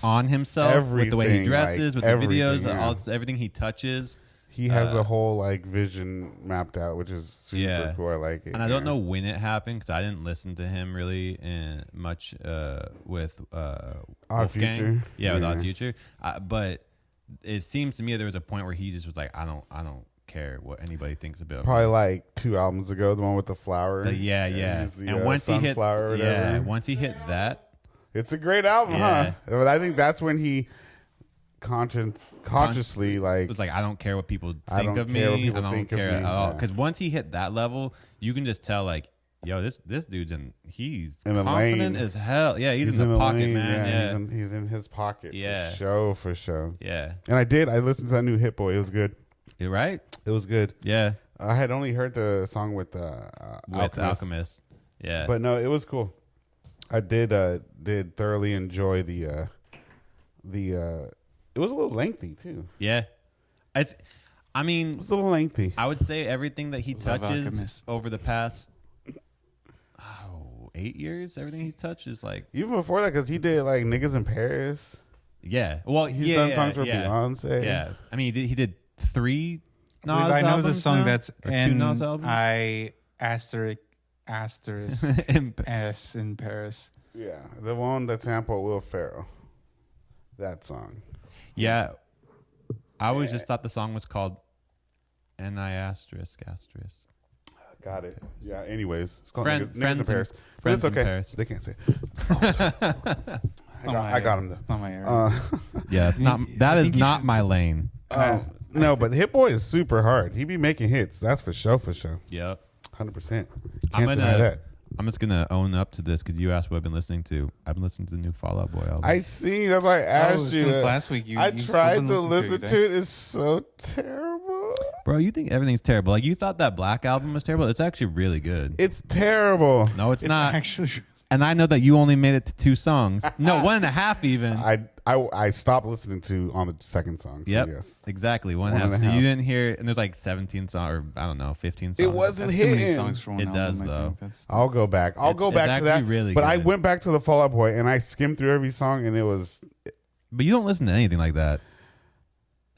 on himself, with the way he Everything, dresses, with like, the videos, everything, yeah. everything he touches. He has the whole vision mapped out, which is super cool. I like it. And I don't know when it happened because I didn't listen to him really much with Wolfgang. Future. Yeah, with Yeah. Odd Future. But it seems to me there was a point where he just was like, I don't care what anybody thinks about me. Probably like 2 albums ago, the one with the flower. Yeah. And once he hit, sunflower or whatever. once he hit that, It's a great album, huh? But I think that's when he consciously it was like, I don't care what people think of me. I don't care at all. Because once he hit that level, you can just tell, like, yo, this dude's he's in confident lane. as hell. Yeah, he's in the pocket, lane, man. He's in his pocket. Yeah. For show. Yeah. And I listened to that new Hit Boy. It was good. You're right. It was good. Yeah. I had only heard the song with Alchemist. Yeah. But no, it was cool. I did thoroughly enjoy the it was a little lengthy too. Yeah. It's a little lengthy. I would say everything that he touches Alchemist. over the past 8 years, everything he's touched is like, Even before that, because he did like Niggas in Paris. yeah. Well, He's done songs for Beyonce. Yeah. I mean, he did 3 Nas I know the albums song now? that's Or 2 Nas albums. asterisk S in Paris. Yeah, the one that sampled Will Ferrell. That song. Yeah. I always just thought the song was called Ni asterisk. Got it. Yeah. Anyways, it's called Friends Niggas in Paris. But Friends it's in okay. Paris. They can't say it. I got him though. Not my area. Yeah, it's not. That is not my lane. No, but Hit Boy is super hard. He be making hits. That's for sure. Yep. 100%. I'm Can't deny that. I'm just gonna own up to this because you asked what I've been listening to. I've been listening to the new Fall Out Boy album. I see. That's why I asked you. Since last week, I you tried to listen to it. It's so terrible. Bro, you think everything's terrible? Like you thought that Black album was terrible. It's actually really good. It's terrible. No, it's not. Actually, And I know that you only made it to 2 songs. No, 1.5 even. I stopped listening to on the second song. So Yep, yes. exactly. 1.5. 1.5. So you didn't hear, and there's like 17 songs, or I don't know, 15 songs. It wasn't that's too many hitting. songs for one It album, does, I though. think. That's I'll go back. I'll go back it's to that. actually really but I good. went back to the Fall Out Boy and I skimmed through every song and it was. But you don't listen to anything like that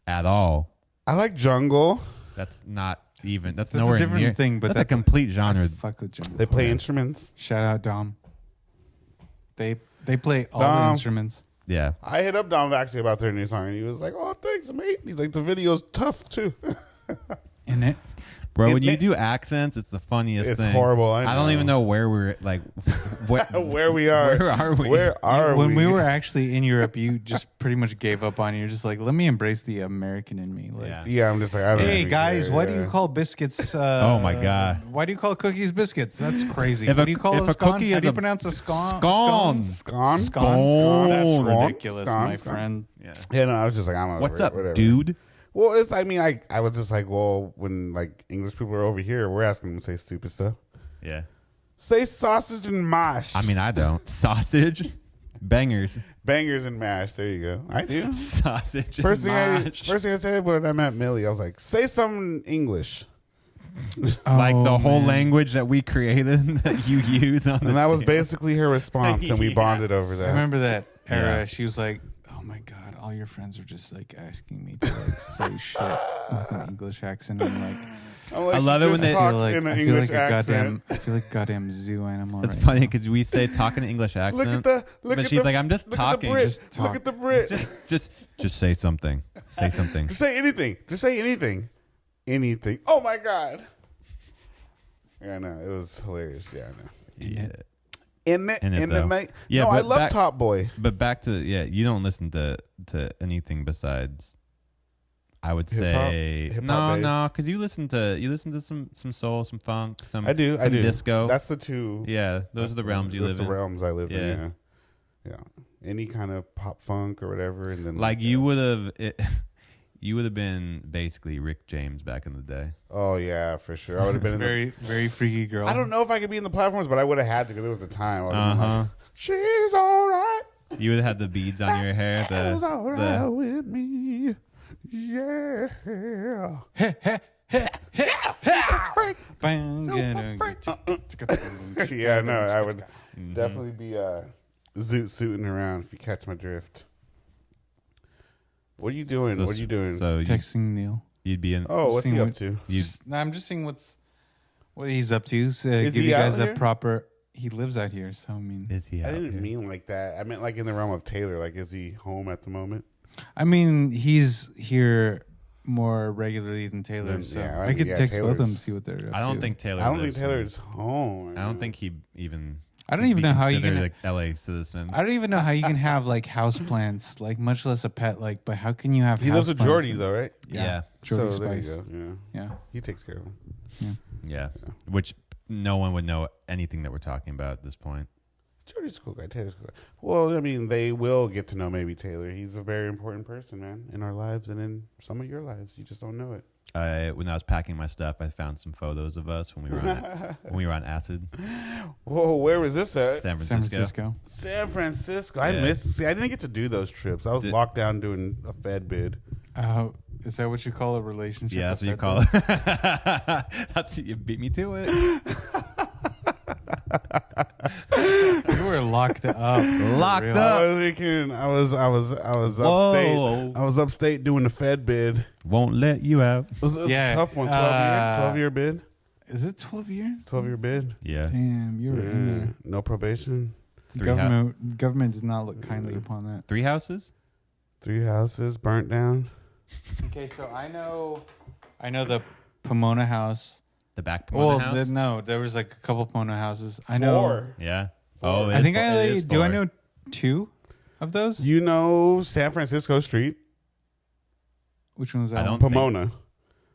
at all. I like Jungle. That's not even. That's That's a nowhere different near. thing, but that's a complete genre. Fuck with Jungle. They play instruments. Shout out Dom. They play all Dom. the instruments. Yeah. I hit up Dom actually about their new song and he was like, "Oh, thanks, mate." He's like, "The video's tough too." In it. Bro, when you do accents, it's the funniest It's thing. horrible. I don't know. even know where we're like. Where we are. Where are we? Where are When we were actually in Europe, you just pretty much gave up on it. You're just like, let me embrace the American in me. Like, Yeah. Yeah, I'm just like, I don't hey even guys, care, why yeah. do you call biscuits? Oh my God. Why do you call cookies biscuits? That's crazy. If What a- do you call if a a scone? cookie How is do you a pronounce a scone? scone. Scone? Scone. That's Scone. ridiculous, Scone. my Scone. friend. Yeah. Yeah, no, I was just like, I'm over What's it, up, whatever. dude? Well, it's. I mean, I was just like, well, when like English people are over here, we're asking them to say stupid stuff. Yeah. Say sausage and mash. I mean, I don't. Sausage, bangers, bangers and mash. There you go. I do. sausage. First thing and mash. I said when I met Millie, I was like, say something English, Like the Oh, whole man. language that we created that you use on the and that was deal. basically her response, and we Yeah. bonded over that. I remember that era. Yeah. She was like, "Oh my god, all your friends are just like asking me to like say shit with an English accent." I'm like, Unless I love she it when just they- talks I in an feel English like a accent. I feel like a goddamn zoo animal. That's right funny now. because we say talk in an English accent. Look at the. Look but at she's the, like, I'm just look talking. At the Brit. Just talk. Look at the Brit. Just say something. Say something. Just say anything. Just say anything. Anything. Oh my god. Yeah, I know. It was hilarious. Yeah, I know. Yeah. In it, In it, in the though. night. Yeah, no, I but love back- Top Boy. But back to you don't listen to anything besides. I would Hip-hop? say Hip-hop no, based? because you listen to some soul, some funk, some I do. some disco. That's the two. Yeah, those are the realms you live That's in. the realms I live Yeah. in. Yeah. Yeah. Any kind of pop funk or whatever, and then Like you would have, you would have been basically Rick James back in the day. Oh yeah, for sure. I would have been in very very freaky girl. I don't know if I could be in the platforms, but I would have had to because there was a time. I would have been Uh-huh. like, she's all right. You would have had the beads on your hair. She's all right The with me. Yeah. Yeah, no, I would definitely be zoot suiting around if you catch my drift. What are you doing? so- What are you doing? So Texting Neil. you'd be in. Oh, what's he seeing up what- to? You No, I'm just seeing what he's up to. Is Give he you out guys a here? proper. He lives out here, so I mean, is he? I out didn't here? mean like that. I meant like in the realm of Taylor. Like, is he home at the moment? he's here more regularly than Taylor. Then, So yeah, I I mean, could yeah, text both of them, Taylor's- see what they're up I don't to. think Taylor. I don't think lives in- Taylor's home. I don't think he even. I don't could even be know how you considered can. a LA citizen. I don't even know how you can have like house plants, like much less a pet. Like, but how can you have? he lives with houseplants Jordy and- though, right? Yeah. Jordy so there you Spice. go. Yeah, Yeah. he takes care of him. Yeah, which no one would know anything that we're talking about at this point. Jordy's a cool guy. Taylor's a cool guy. Well, I mean, they will get to know maybe Taylor. He's a very important person, man, in our lives and in some of your lives. You just don't know it. When I was packing my stuff, I found some photos of us when we were on acid. Whoa, where was this at? San San Francisco. Francisco. San Francisco. Yeah. I didn't get to do those trips. I was Did- locked down doing a Fed bid. Is that what you call a relationship? Yeah, that's with what you that call it. That's you beat me to it. You were locked up. Locked For real. up. I was thinking, I was upstate. Whoa. I was upstate doing the Fed bid. Won't let you out. It was Yeah, a tough one. 12 year bid. Is it 12 years? 12-year bid. Yeah. Damn, you were in there. No probation. Government did not look kindly upon that. 3 houses. 3 houses burnt down. Okay, so I know the Pomona house. The back Pomona house. No, there was like a couple Pomona houses. I know. 4. Yeah. Four. Oh, I think it I is do. I 4. know 2 of those. You know San Francisco Street, Which one was that? I one? don't- Pomona.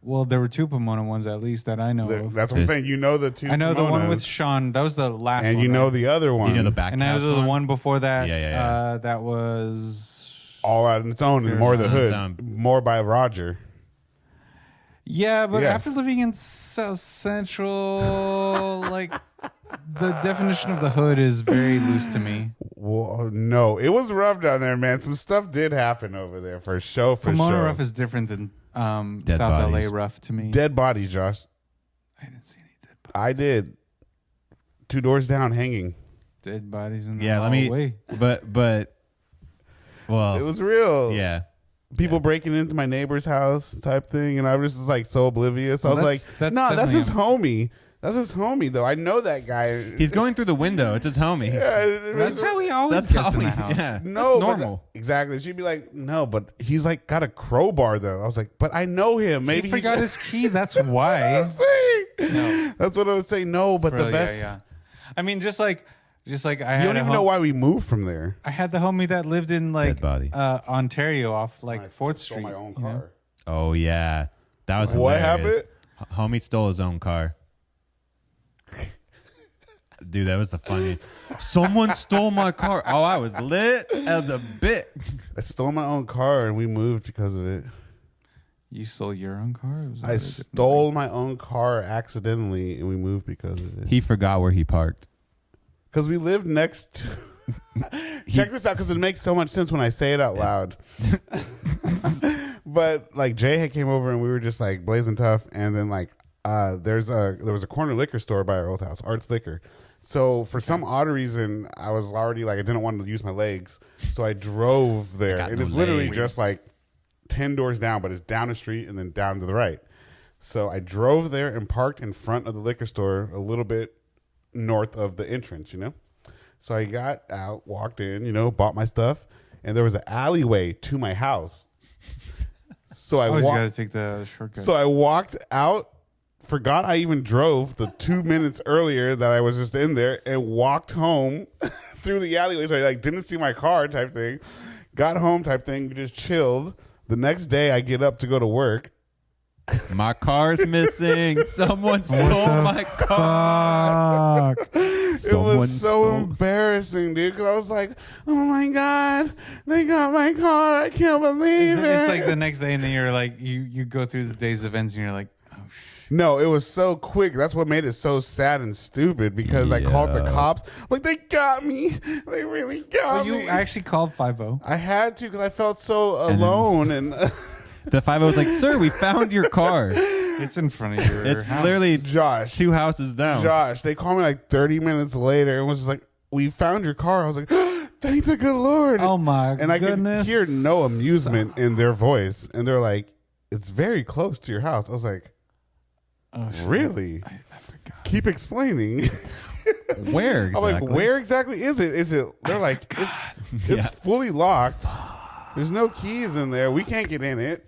Well, there were 2 Pomona ones at least that I know of. That's what I'm saying. You know the 2 I know the one Pomonas, with Sean. That was the last and one. you know right? the other one. Do you know the back? And I was the one before that. Yeah. That was all out on its own and more the hood. More by Roger. Yeah, but after living in South Central, like the definition of the hood is very loose to me. Well, no, it was rough down there, man. Some stuff did happen over there for sure. Pomona rough is different than South bodies. LA rough to me. Dead bodies, Josh. I didn't see any dead bodies. I did. 2 doors down, hanging. Dead bodies in the Yeah, hallway. but well, It was real. yeah. People breaking into my neighbor's house type thing, and I was just like so oblivious. I was like, "No, that's his homie. That's his homie, though. I know that guy. He's going through the window. It's his homie. That's how he always gets in the house. Yeah, No, that's normal. Exactly. She'd be like, "No, but he's like got a crowbar though." I was like, "But I know him. Maybe He forgot his key. That's why. No. That's what I was saying. No, but the best. Yeah. I mean, just like I had. You don't even know why we moved from there. I had the homie that lived in like Dead body. Ontario off like I 4th stole Street. my own you know? car. Oh yeah, that was What hilarious. happened? Homie stole his own car. Dude, that was the funny. Someone stole my car. Oh, I was lit as a bit. I stole my own car and we moved because of it. You stole your own car? Or was that I a stole my own car accidentally and we moved because of it. He forgot where he parked. Because we lived next to. Check this out because it makes so much sense when I say it out loud. But like Jay had came over and we were just like blazing tough, and then like there was a corner liquor store by our old house, Art's Liquor. So for some odd reason, I was already like I didn't want to use my legs, so I drove there. got It no is literally legs. just like 10 doors down, but it's down the street and then down to the right. So I drove there and parked in front of the liquor store a little bit north of the entrance, you know? So I got out, walked in, you know, bought my stuff, and there was an alleyway to my house. So I you got walked. to take the shortcut. So I walked out, forgot I even drove the 2 minutes earlier that I was just in there, and walked home through the alleyway. So I like didn't see my car type thing. Got home type thing, just chilled. The next day I get up to go to work. My car's missing. Someone stole my car. It was so embarrassing, dude, because I was like, oh my God, they got my car. I can't believe it. It's like the next day, and then you're like, you go through the day's events, and you're like, oh shit. No, it was so quick. That's what made it so sad and stupid because I called the cops. Like, they got me. They really got So me. you actually called 50. I had to because I felt so alone. And The 50 was like, sir, we found your car. It's in front of your It's house. literally Josh, 2 houses down. they called me like 30 minutes later and was just like, we found your car. I was like, thank the good Lord. Oh my And I goodness. could hear no amusement in their voice. And they're like, it's very close to your house. I was like, Oh, shit. really? I forgot. Keep explaining. Where exactly? I'm like, where exactly is it? Is it? They're like, it's fully locked. There's no keys in there. We can't get in it.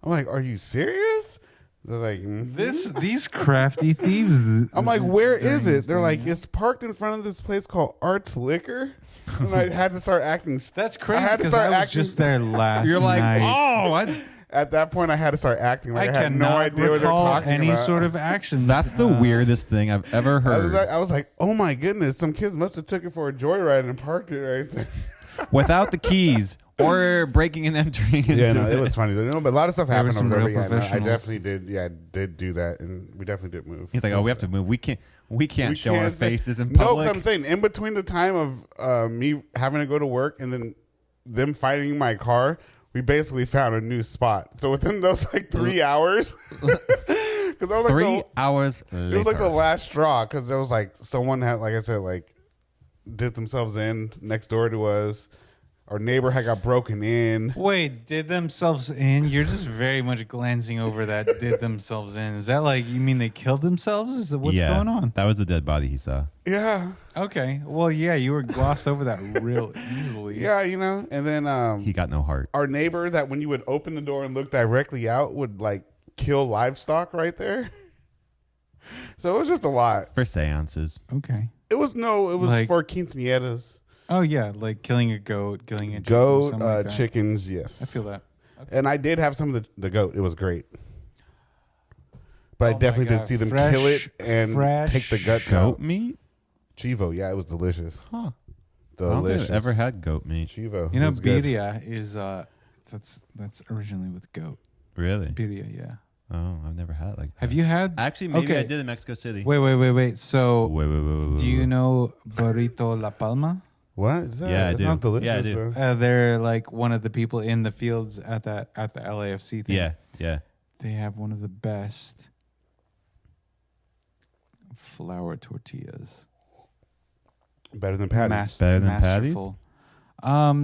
I'm like, are you serious? They're like, These crafty thieves. I'm like, where is during it? They're this like, thing, it's parked in front of this place called Art's Liquor. And I had to start acting. That's I crazy had to because start I was acting. just there last You're like, night. oh, At that point, I had to start acting like I, I had no cannot idea what they're recall talking any about. sort of action. that's the weirdest thing I've ever heard. I was like, oh my goodness, some kids must have took it for a joyride and parked it right there. Without the keys or breaking and entering into Yeah, no, it was funny. No, but a lot of stuff There were happened some over real there. Yeah, no, I professionals. definitely did. Yeah, I did do that, and we definitely did move. He's like, oh, we have to move. We can't We show our say- faces in No, public. 'cause I'm saying in between the time of me having to go to work and then them finding my car, we basically found a new spot. So within those like 3 hours, because I was like 3 hours it later. was like the last straw because there was like someone had, like I said, like did themselves in next door to us. Our neighbor had got broken in. Wait, did themselves in? You're just very much glancing over that. Did themselves in? Is that like you mean they killed themselves? Is that what's going on? That was the dead body he saw. Yeah, Okay, well, yeah, you were glossed over that real easily. yeah, you know. And then He got no heart. our neighbor that when you would open the door and look directly out would like kill livestock right there. So it was just a lot. For seances. Okay. It was Like- for quinceañeras. Oh yeah, like killing a goat, killing a chicken, Goat, something like that. chickens, yes. I feel that. And I did have some of the goat. It was great. But I Oh my definitely did God. see them Fresh- kill it and fresh take the guts Goat out. meat? Chivo, yeah, it was delicious. Huh. I don't think Delicious. I've ever had goat meat. Chivo. You know, was good. birria is that's originally with goat. Really? Birria, yeah. Oh, I've never had it like that. Have you had? Actually, maybe Okay. I did in Mexico City. Wait. So, Wait. do you know Burrito La Palma? What is that? Yeah, I It's do. not delicious. Yeah, I do. though. They're like one of the people in the fields at the LAFC thing. Yeah. They have one of the best flour tortillas. Better than patties. Better than masterful.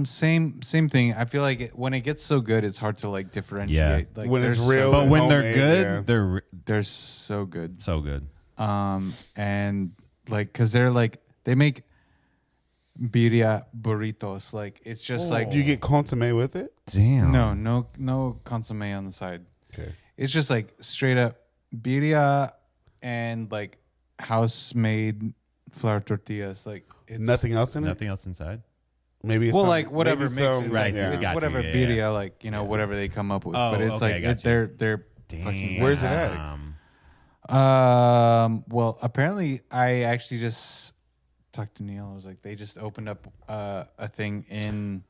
Same thing. I feel like when it gets so good, it's hard to like differentiate. Yeah. Like, When it's they're real. But when they're Homemade, good, yeah. they're so good. so good. And like, cause they're like they make birria burritos. Like it's just like Do you get consomme with it? Damn. no consomme on the side. Okay. It's just like straight up birria and like house made flour tortillas. Like it's Nothing else in it? Nothing else inside? Maybe it's Well, some- like whatever maybe mix. some- It's, Right, like, yeah. it's Got you, whatever yeah, birria, yeah. like whatever they come up with. Oh, but it's okay, like got you. they're fucking. Where's it at? Well, apparently, I actually just talked to Neil. I was like, they just opened up a thing in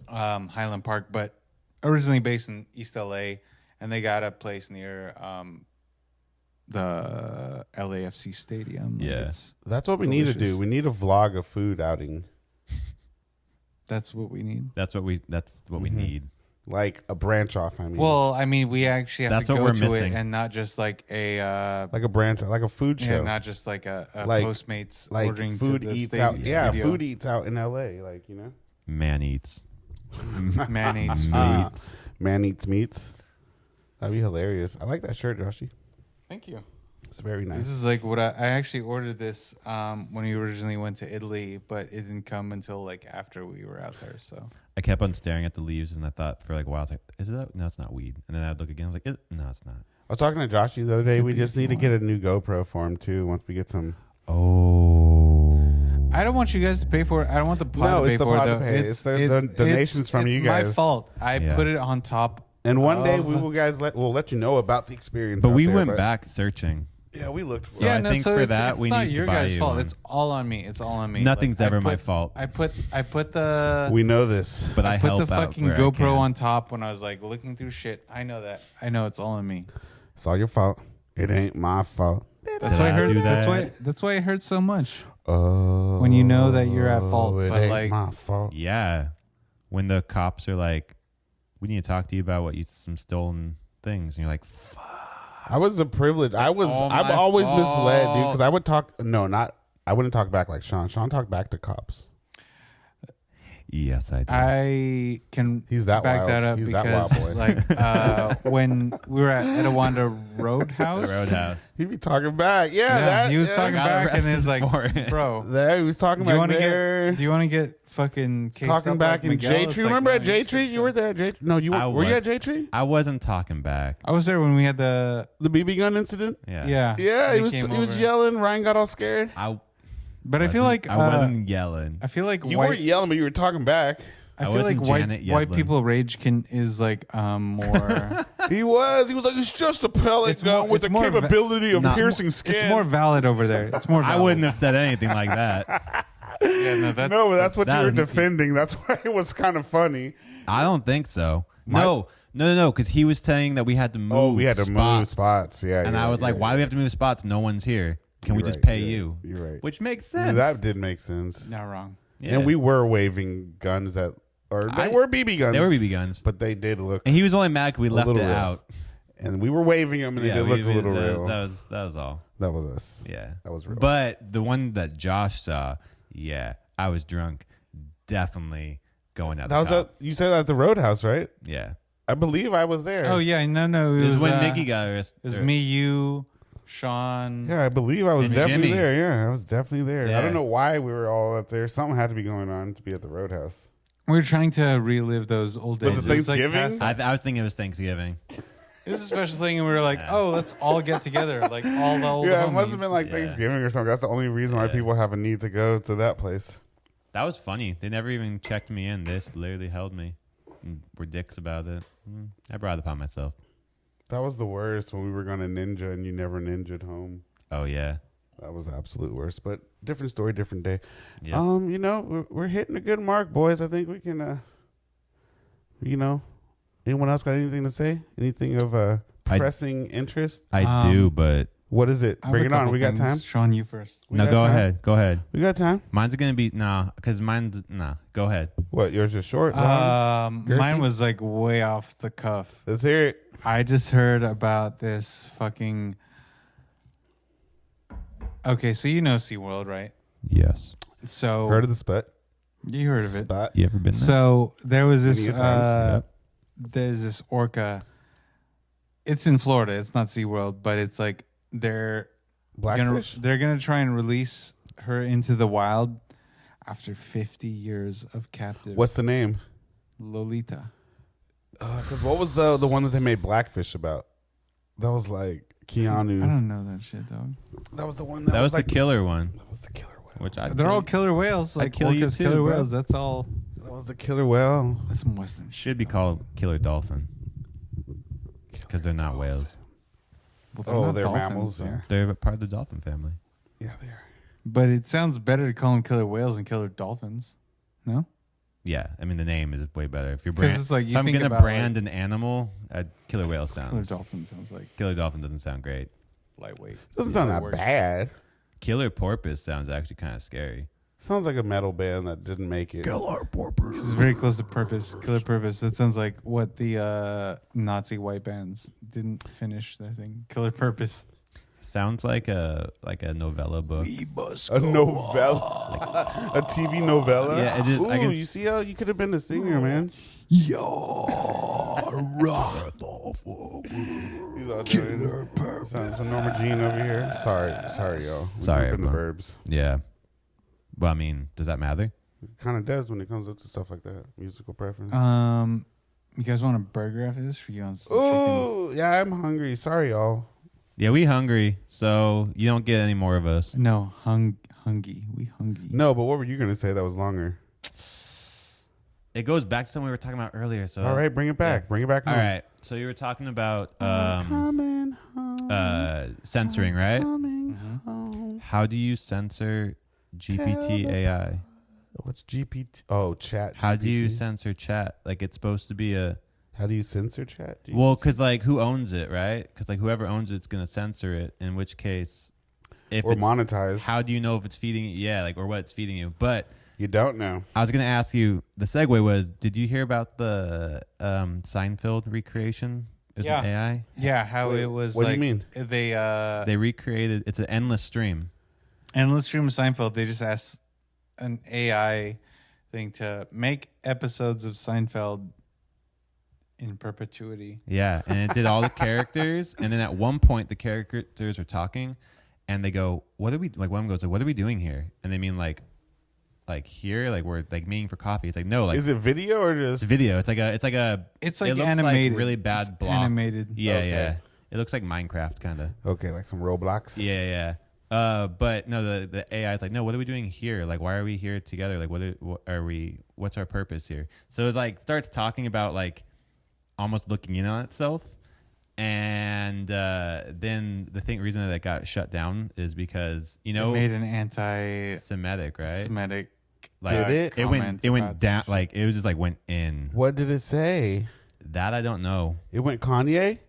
Highland Park, but originally based in East LA, and they got a place near the LAFC stadium. Like, Yeah. That's what we It's need to delicious. do. We need a vlog of food outing. that's what we need. That's what we need. Like a branch off, I mean. Well, I mean, we actually have That's to what go we're to missing. it, and not just like a like a branch, like a food show. not just like a Like- Postmates like ordering food to the eats out. studio. Yeah, food eats out in LA. Like, Man eats. Man eats food. Meats. Man eats meats. That'd be hilarious. I like that shirt, Joshy. Thank you. It's very nice. This is like what I actually ordered this when we originally went to Italy, but it didn't come until like after we were out there. So I kept on staring at the leaves, and I thought for like a while, I was like, "Is that? No, it's not weed." And then I'd look again. I was like, "No, it's not." I was talking to Joshy the other day. Could We be just if you need to want. get a new GoPro for him too. Once we get some. Oh. I don't want you guys to pay for it. I don't want the pod No, to pay it's the for pod it. to Though. pay. It's the donations from you It's my guys. fault. I Yeah. put it on top. And one day of- we'll let you know about the experience. But out we there, went back searching. Yeah, we looked for So it. I think for that, it's we not need to your buy guys' you fault. one. It's all on me. It's all on me. Nothing's Like, ever I my put- fault. I put the We know this. But I put help the out fucking where I GoPro can. on top when I was like looking through shit. I know that. I know it's all on me. It's all your fault. It ain't my fault. That's Did why I I heard. do That's that? why it hurt so much. Oh, When you know that you're at fault, it but, ain't like- my fault. Yeah. When the cops are like, "We need to talk to you about some stolen things," and you're like, "Fuck." I was a privilege. I'm all my always misled, dude. fault. Because I would talk. No, not. I wouldn't talk back like Sean. Sean talked back to cops. Yes, I do. I can He's that back wild. that up He's that because wild boy. like when we were at Etowanda Roadhouse, Roadhouse. He be talking back. Yeah, yeah, that, he was yeah. talking Got back and arrested it's like, for it. bro, There, he was talking do you back want to there. get? Do you want to get fucking cased Talking up back like in Miguel? J It's Tree. like, Remember no, at J Tree? You were there at J Tree? No, were you at J Tree? I wasn't talking back. I was there when we had the The BB gun incident? Yeah. Yeah, they he was came over. yelling. Ryan got all scared. But I feel like I wasn't yelling. I feel like You white. weren't yelling, but you were talking back. I I feel like wasn't white Janet white Yellen. people rage is like more. He was like, it's just a pellet It's gun more- with it's the more capability of Nah. piercing skin. It's more valid over there. It's more. Valid. I wouldn't have said anything like that. Yeah, no, that's, No, but that's what you were that- defending. That's why it was kind of funny. I don't think so. No, because he was saying that we had to move. Oh, we had to move spots. Yeah, And you're I right, was like, you're "Why right. do we have to move spots? No one's here. Can we You're just right, pay you're you?" right, You're right. Which makes sense. That did make sense. not wrong. Yeah. And we were waving guns they were BB guns. They were BB guns. But they did look, And he was only mad because we left it little real. out. and we were waving them, and they did look a little real. That was all. That was us. Yeah. That was real. But the one that Josh saw, yeah, I was drunk. Definitely going at That the was cop. you said at the Roadhouse, right? Yeah. I believe I was there. Oh yeah, no. It was when Mickey got arrested. It was me, you, Sean. Yeah, I believe I was And definitely Jimmy. there. Yeah, I was definitely there. Yeah. I don't know why we were all up there. Something had to be going on to be at the Roadhouse. We were trying to relive those old days. Was it Thanksgiving? I was thinking it was Thanksgiving. It was a special thing, and we were like, Yeah. "Oh, let's all get together, like all the old." Yeah, it homies. must have been like Yeah. Thanksgiving or something. That's the only reason why Yeah. people have a need to go to that place. That was funny. They never even checked me in. They just literally held me and were dicks about it. I brought it upon myself. That was the worst when we were going to ninja and you never ninja'd home. Oh yeah. That was the absolute worst. But different story, different day. Yeah. You know, we're hitting a good mark, boys. I think we can. You know, anyone else got anything to say? Anything of pressing interest? I do, but What is it? Bring it on. We got time. Sean, you first. We no. got Go time? ahead. Go ahead. We got time. Mine's gonna be because mine's Go ahead. What? Yours is short. long, girthy? Mine was like way off the cuff. Let's hear it. I just heard about this fucking. Okay, so you know SeaWorld, right? Yes. So Heard of the spot? you heard of it. Spot. You ever been there? So there was this. Many times, There's this orca. It's in Florida. It's not SeaWorld, but it's like they're Blackfish. they're gonna try and release her into the wild after 50 years of captive. What's the name? Lolita? Because what was the one that they made Blackfish about? That was like Keanu. I don't know that shit, dog. That was the one. that was like, the killer one. That was the killer whale. Which I They're all killer whales, like kill you orcas, too, killer bro. whales. That's all. That was the killer whale. That's some Western shit. should be called killer dolphin because they're not whales. Well, Oh, not they're dolphins, mammals. though. Yeah. They're part of the dolphin family. Yeah, they are. But it sounds better to call them killer whales than killer dolphins. No? Yeah, I mean the name is way better. If you're 'Cause brand, it's like you if I'm think gonna about, brand like- an animal, a killer whale Killer sounds. dolphin sounds like Killer dolphin doesn't sound great. lightweight. Doesn't sound that Word. bad. Killer porpoise sounds actually kind of scary. Sounds like a metal band that didn't make it. This is very close to purpose. Killer purpose. That sounds like what the Nazi white bands didn't finish their thing. Killer purpose. Sounds like a novella book. A novella, a TV novella. Yeah, it just- Ooh, I can- you see how you could have been the singer, man. He's all doing some Norma Jean over here. Sorry, y'all. We Sorry, grew up in the everyone. burbs. Yeah. Well, I mean, does that matter? It kind of does when it comes up to stuff like that. Musical preference. You guys want a burger after this? For you on some Oh, yeah, I'm hungry. Sorry, y'all. Yeah, we hungry, so you don't get any more of us. chicken? No, hungry. We hungry. No, but what were you going to say that was longer? It goes back to something we were talking about earlier. So All right, bring it back. yeah. Bring it back All home. right. So you were talking about Coming home. censoring, right? Coming Mm-hmm. home. How do you censor GPT AI? What's GPT? Oh, chat. How do you GPT? censor chat? Like it's supposed to be a How do you censor chat? well, because like who owns it, right? Because like whoever owns it's gonna censor it. In which case, if or it's monetize. how do you know if it's feeding? Yeah, like or what it's feeding you. But You don't know. I was gonna ask you. The segue was: did you hear about the Seinfeld recreation? It was Yeah. an AI. Yeah, how Wait, it was. what do you like, mean? They They recreated. It's an endless stream. endless stream of Seinfeld. They just asked an AI thing to make episodes of Seinfeld in perpetuity. Yeah, and it did all the characters, and then at one point the characters are talking, and they go, "What are we?" Like one goes, "What are we doing here?" And they mean like here, like we're like meeting for coffee. It's like no, like Is it video or just it's video. It's like It's like it looks animated. like really bad It's block. animated. Yeah, Okay. yeah. It looks like Minecraft kind of. okay? Like some Roblox. Yeah, yeah. But no, the AI is like, no, what are we doing here? Like, why are we here together? Like, what are we? What's our purpose here? So it like starts talking about like almost looking in on itself, and then the reason that it got shut down is because It made an anti-Semitic, Semitic, right? Like Did it? it went down. Like it was just like went in. What did it say? That I don't know. It went Kanye.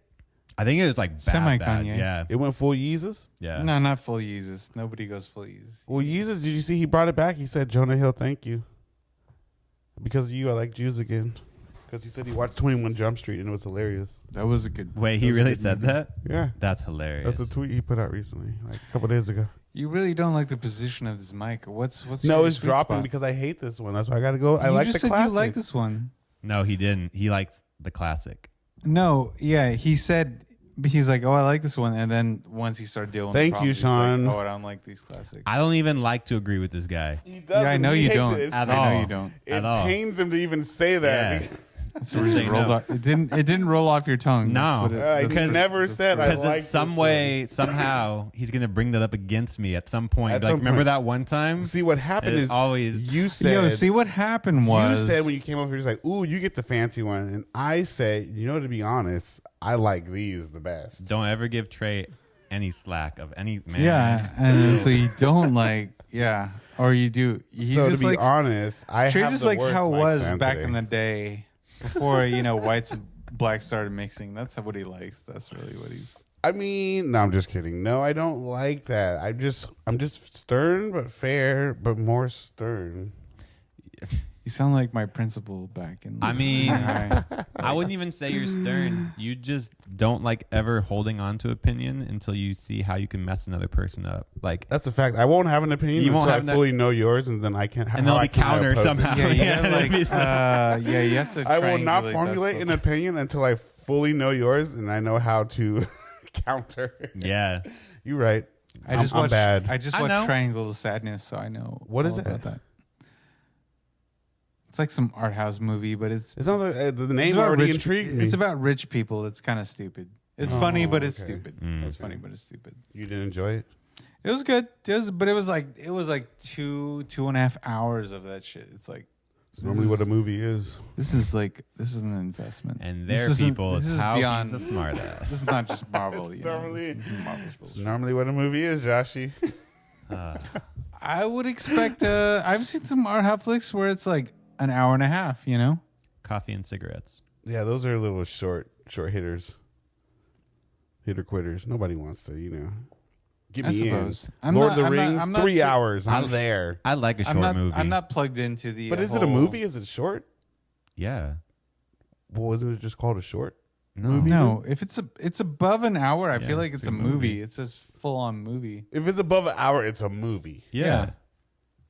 I think it was like bad, Semi-Kanye. Yeah, It went full Yeezus. yeah. No, not full Yeezus. Nobody goes full Yeezus. Well, Yeezus, did you see he brought it back? He said, "Jonah Hill, thank you. Because of you, I like Jews again." Because he said he watched 21 Jump Street and it was hilarious. That was a good. Wait, that he was a really good said movie. that? Yeah. That's hilarious. That's a tweet he put out recently, like a couple days ago. You really don't like the position of this mic. What's No, your it's sweet dropping spot? because I hate this one. That's why I got to go. I You like just the said classic. you like this one. No, he didn't. He liked the classic. No, yeah, he said he's like, oh, I like this one, and then once he started dealing, Thank with you, problems, he's like, Sean. oh, I don't like these classics. I don't even like to agree with this guy. He doesn't. Yeah, I know He you hates don't. it. It's- At I all. know you don't. It at all. pains him to even say that. Yeah. So it, Saying just rolled no. off. It didn't roll off your tongue. No. I Because- never said I Because like in some this way, somehow, he's going to bring that up against me at some point. At Be like, some remember point. that one time? one. See, what happened It is always- you said. Yo, see what happened was You said when you came over here, it's like, ooh, you get the fancy one. And I said, you know, to be honest, I like these the best. Don't ever give Trey any slack of any man. Yeah, and so you don't like, or you do. He So to just be likes, honest, I Trey have just the likes worst how it mic was stand back today. in the day before whites and blacks started mixing. That's what he likes. That's really what he's. I mean, no, I'm just kidding. No, I don't like that. I'm just stern but fair, but more stern. You sound like my principal back in. I mean, Right. I wouldn't even say you're stern. You just don't like ever holding on to opinion until you see how you can mess another person up. Like, That's a fact. I won't have an opinion You won't until have I fully know yours, and then I can't. and they'll be counter somehow. Yeah, Yeah, you have to. I will not triangulate formulate that an stuff. opinion until I fully know yours, and I know how to counter. Yeah. You're right. I'm bad. I just I watched know. Triangle of Sadness, so I know. What is all about it? that. It's like some art house movie, but it's not the it's name about already rich- intrigued me. It's about rich people. It's kind of stupid. It's funny, but it's stupid. It's funny, but it's stupid. You didn't enjoy it? It was good. But it was like 2.5 hours of that shit. It's like It's normally what a movie is. this is an investment. And This their isn't- people this is is how beyond- he's a smart ass. This is not just Marvel. It's normally- This is Marvel's It's bullshit. normally what a movie is, Joshy. I would expect. I've seen some art house flicks where it's like an hour and a half. Coffee and cigarettes. Yeah, those are little short hitters. Hitter quitters. Nobody wants to, get I me suppose. in. Lord of the Rings, 3 hours. I'm there. I like a short movie. I'm not plugged into the. But is it a movie? Is it short? Yeah. Well, isn't it just called a short? No, if it's above an hour, I feel like it's it's a a movie. movie. It's a full on movie. If it's above an hour, it's a movie. Yeah.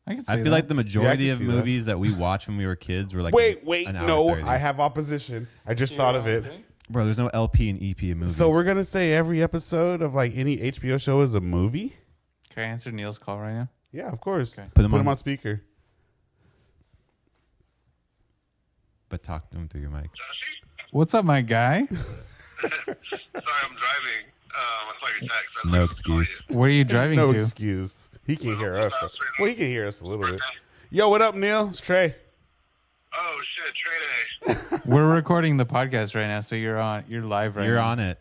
I can. I feel like the majority can of see that. movies that we watched when we were kids were like Wait, an hour no, 30. I have opposition. I just thought of it. Bro, there's no LP and EP in movies. So we're gonna say every episode of like any HBO show is a movie? Can I answer Neil's call right now? Yeah, of course. Okay. Put 'em Put him on- on speaker. but talk to him through your mic. Joshy? What's up, my guy? Sorry, I'm driving. I saw your text. I was No like, let's call excuse. Where are you driving No to? excuse. He can't hear us. House right now. Well, he can hear us a little bit. Okay. Yo, what up, Neil? It's Trey. Oh shit, Trey Day. We're recording the podcast right now, so you're live right now. You're on it.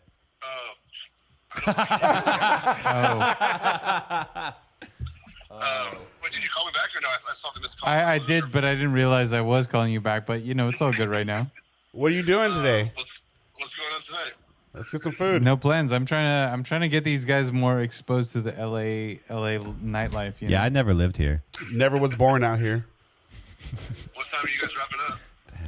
Oh, wait, did you call me back or no? I saw the missed call. I did, but I didn't realize I was calling you back. But it's all good right now. What are you doing today? What's going on tonight? Let's get some food. No plans. I'm trying to get these guys more exposed to the LA nightlife. Yeah, I never lived here. Never was born out here. What time are you guys wrapping up?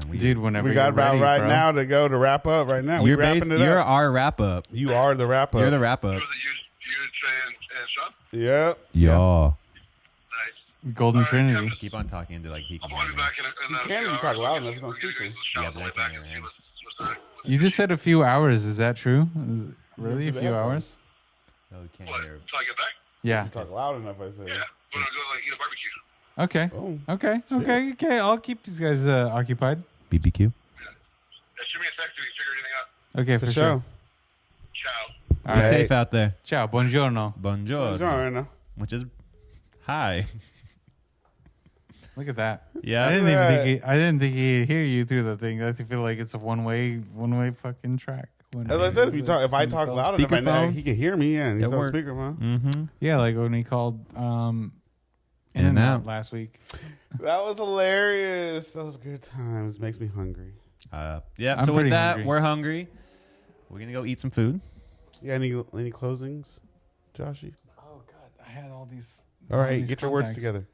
Damn, dude. Whenever We got you're about ready, right bro. now to go to wrap up right now. You're We wrapping it You're up. our wrap up. You are the wrap up. You're the wrap Who up. was it? You Trey, and Sean? Yep. Yo. Nice. Golden All right, yeah, Trinity. I'm just- Keep on talking into like he I'll can probably hear be me. back in a You few can't even hours. talk loud We'll enough, it's on get speaker. some shots on the way back and definitely, see man. what's You just said a few hours. Is that true? Is it really a Look at few that. hours? No, we can't What? hear. Until I get back? Yeah. Talk loud enough, I said. Yeah. We're gonna go like eat a barbecue. Okay. Oh. Okay. I'll keep these guys occupied. BBQ. Yeah, shoot me a text if you figure anything out. Okay, for sure. Ciao. All Be right. safe out there. Ciao. Buongiorno. Bonjour. Buongiorno. Which is hi. Look at that. Yeah. I didn't think he'd hear you through the thing. I feel like it's a one way fucking track. As I said, if I talk loud enough, Speakerphone? he can hear me. Yeah, and he's That on worked. speakerphone. Mm-hmm. Yeah, like when he called In In and Out. last week. That was hilarious. Those good times. Makes me hungry. Yeah. I'm So with pretty that, hungry. we're hungry. We're gonna go eat some food. Yeah, any closings, Joshy? Oh God, I had all these. All right, get your words together.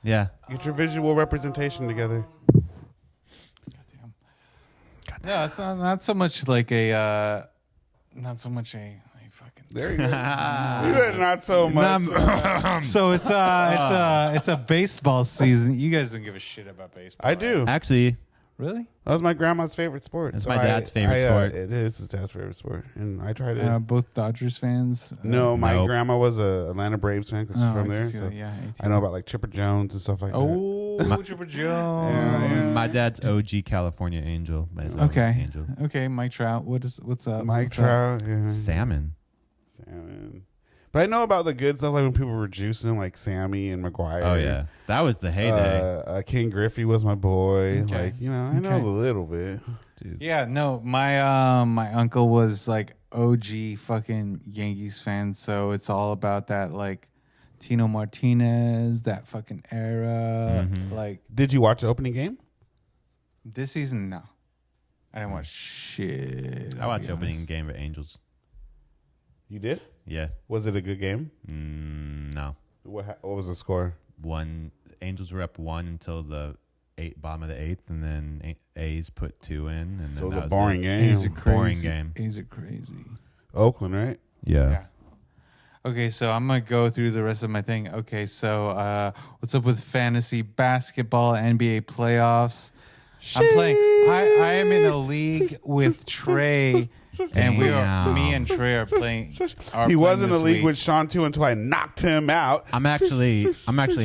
Yeah. Get your visual representation together. Goddamn. No, it's not so much like a fucking. There you go. You said not so much. So it's a baseball season. You guys don't give a shit about baseball. I do. Actually, Really? That was my grandma's favorite sport. It's my dad's favorite sport. It is his dad's favorite sport, and I tried it. Both Dodgers fans. No, my Nope. grandma was a Atlanta Braves fan because she's from there. So yeah, I know about like Chipper Jones and stuff like that. Oh, Chipper Jones. Yeah. my dad's OG California Angel. By his own Okay. Angel. Okay, Mike Trout. What's up? Mike What's up? Trout, yeah. Salmon. Salmon. But I know about the good stuff, like when people were juicing, like Sammy and McGuire. Oh yeah, that was the heyday. King Griffey was my boy. Okay. Like, you know, I know a little bit. Dude. Yeah, no, my uncle was like OG fucking Yankees fan, so it's all about that like Tino Martinez, that fucking era. Like Did you watch the opening game? this season, no, I didn't watch shit. I watched the opening game of Angels. You did? Yeah. Was it a good game? No. What was the score? Angels were up 1 until the bottom of the 8th, and then A's put 2 in, and So then it was a boring game. A's are crazy. Boring game. A's are crazy. Oakland, right? Yeah. Okay, so I'm gonna go through the rest of my thing. Okay, so what's up with fantasy basketball, NBA playoffs? I'm playing. I am in a league with Trey, and me and Trey are playing. He was in a league with Sean too until I knocked him out. I'm actually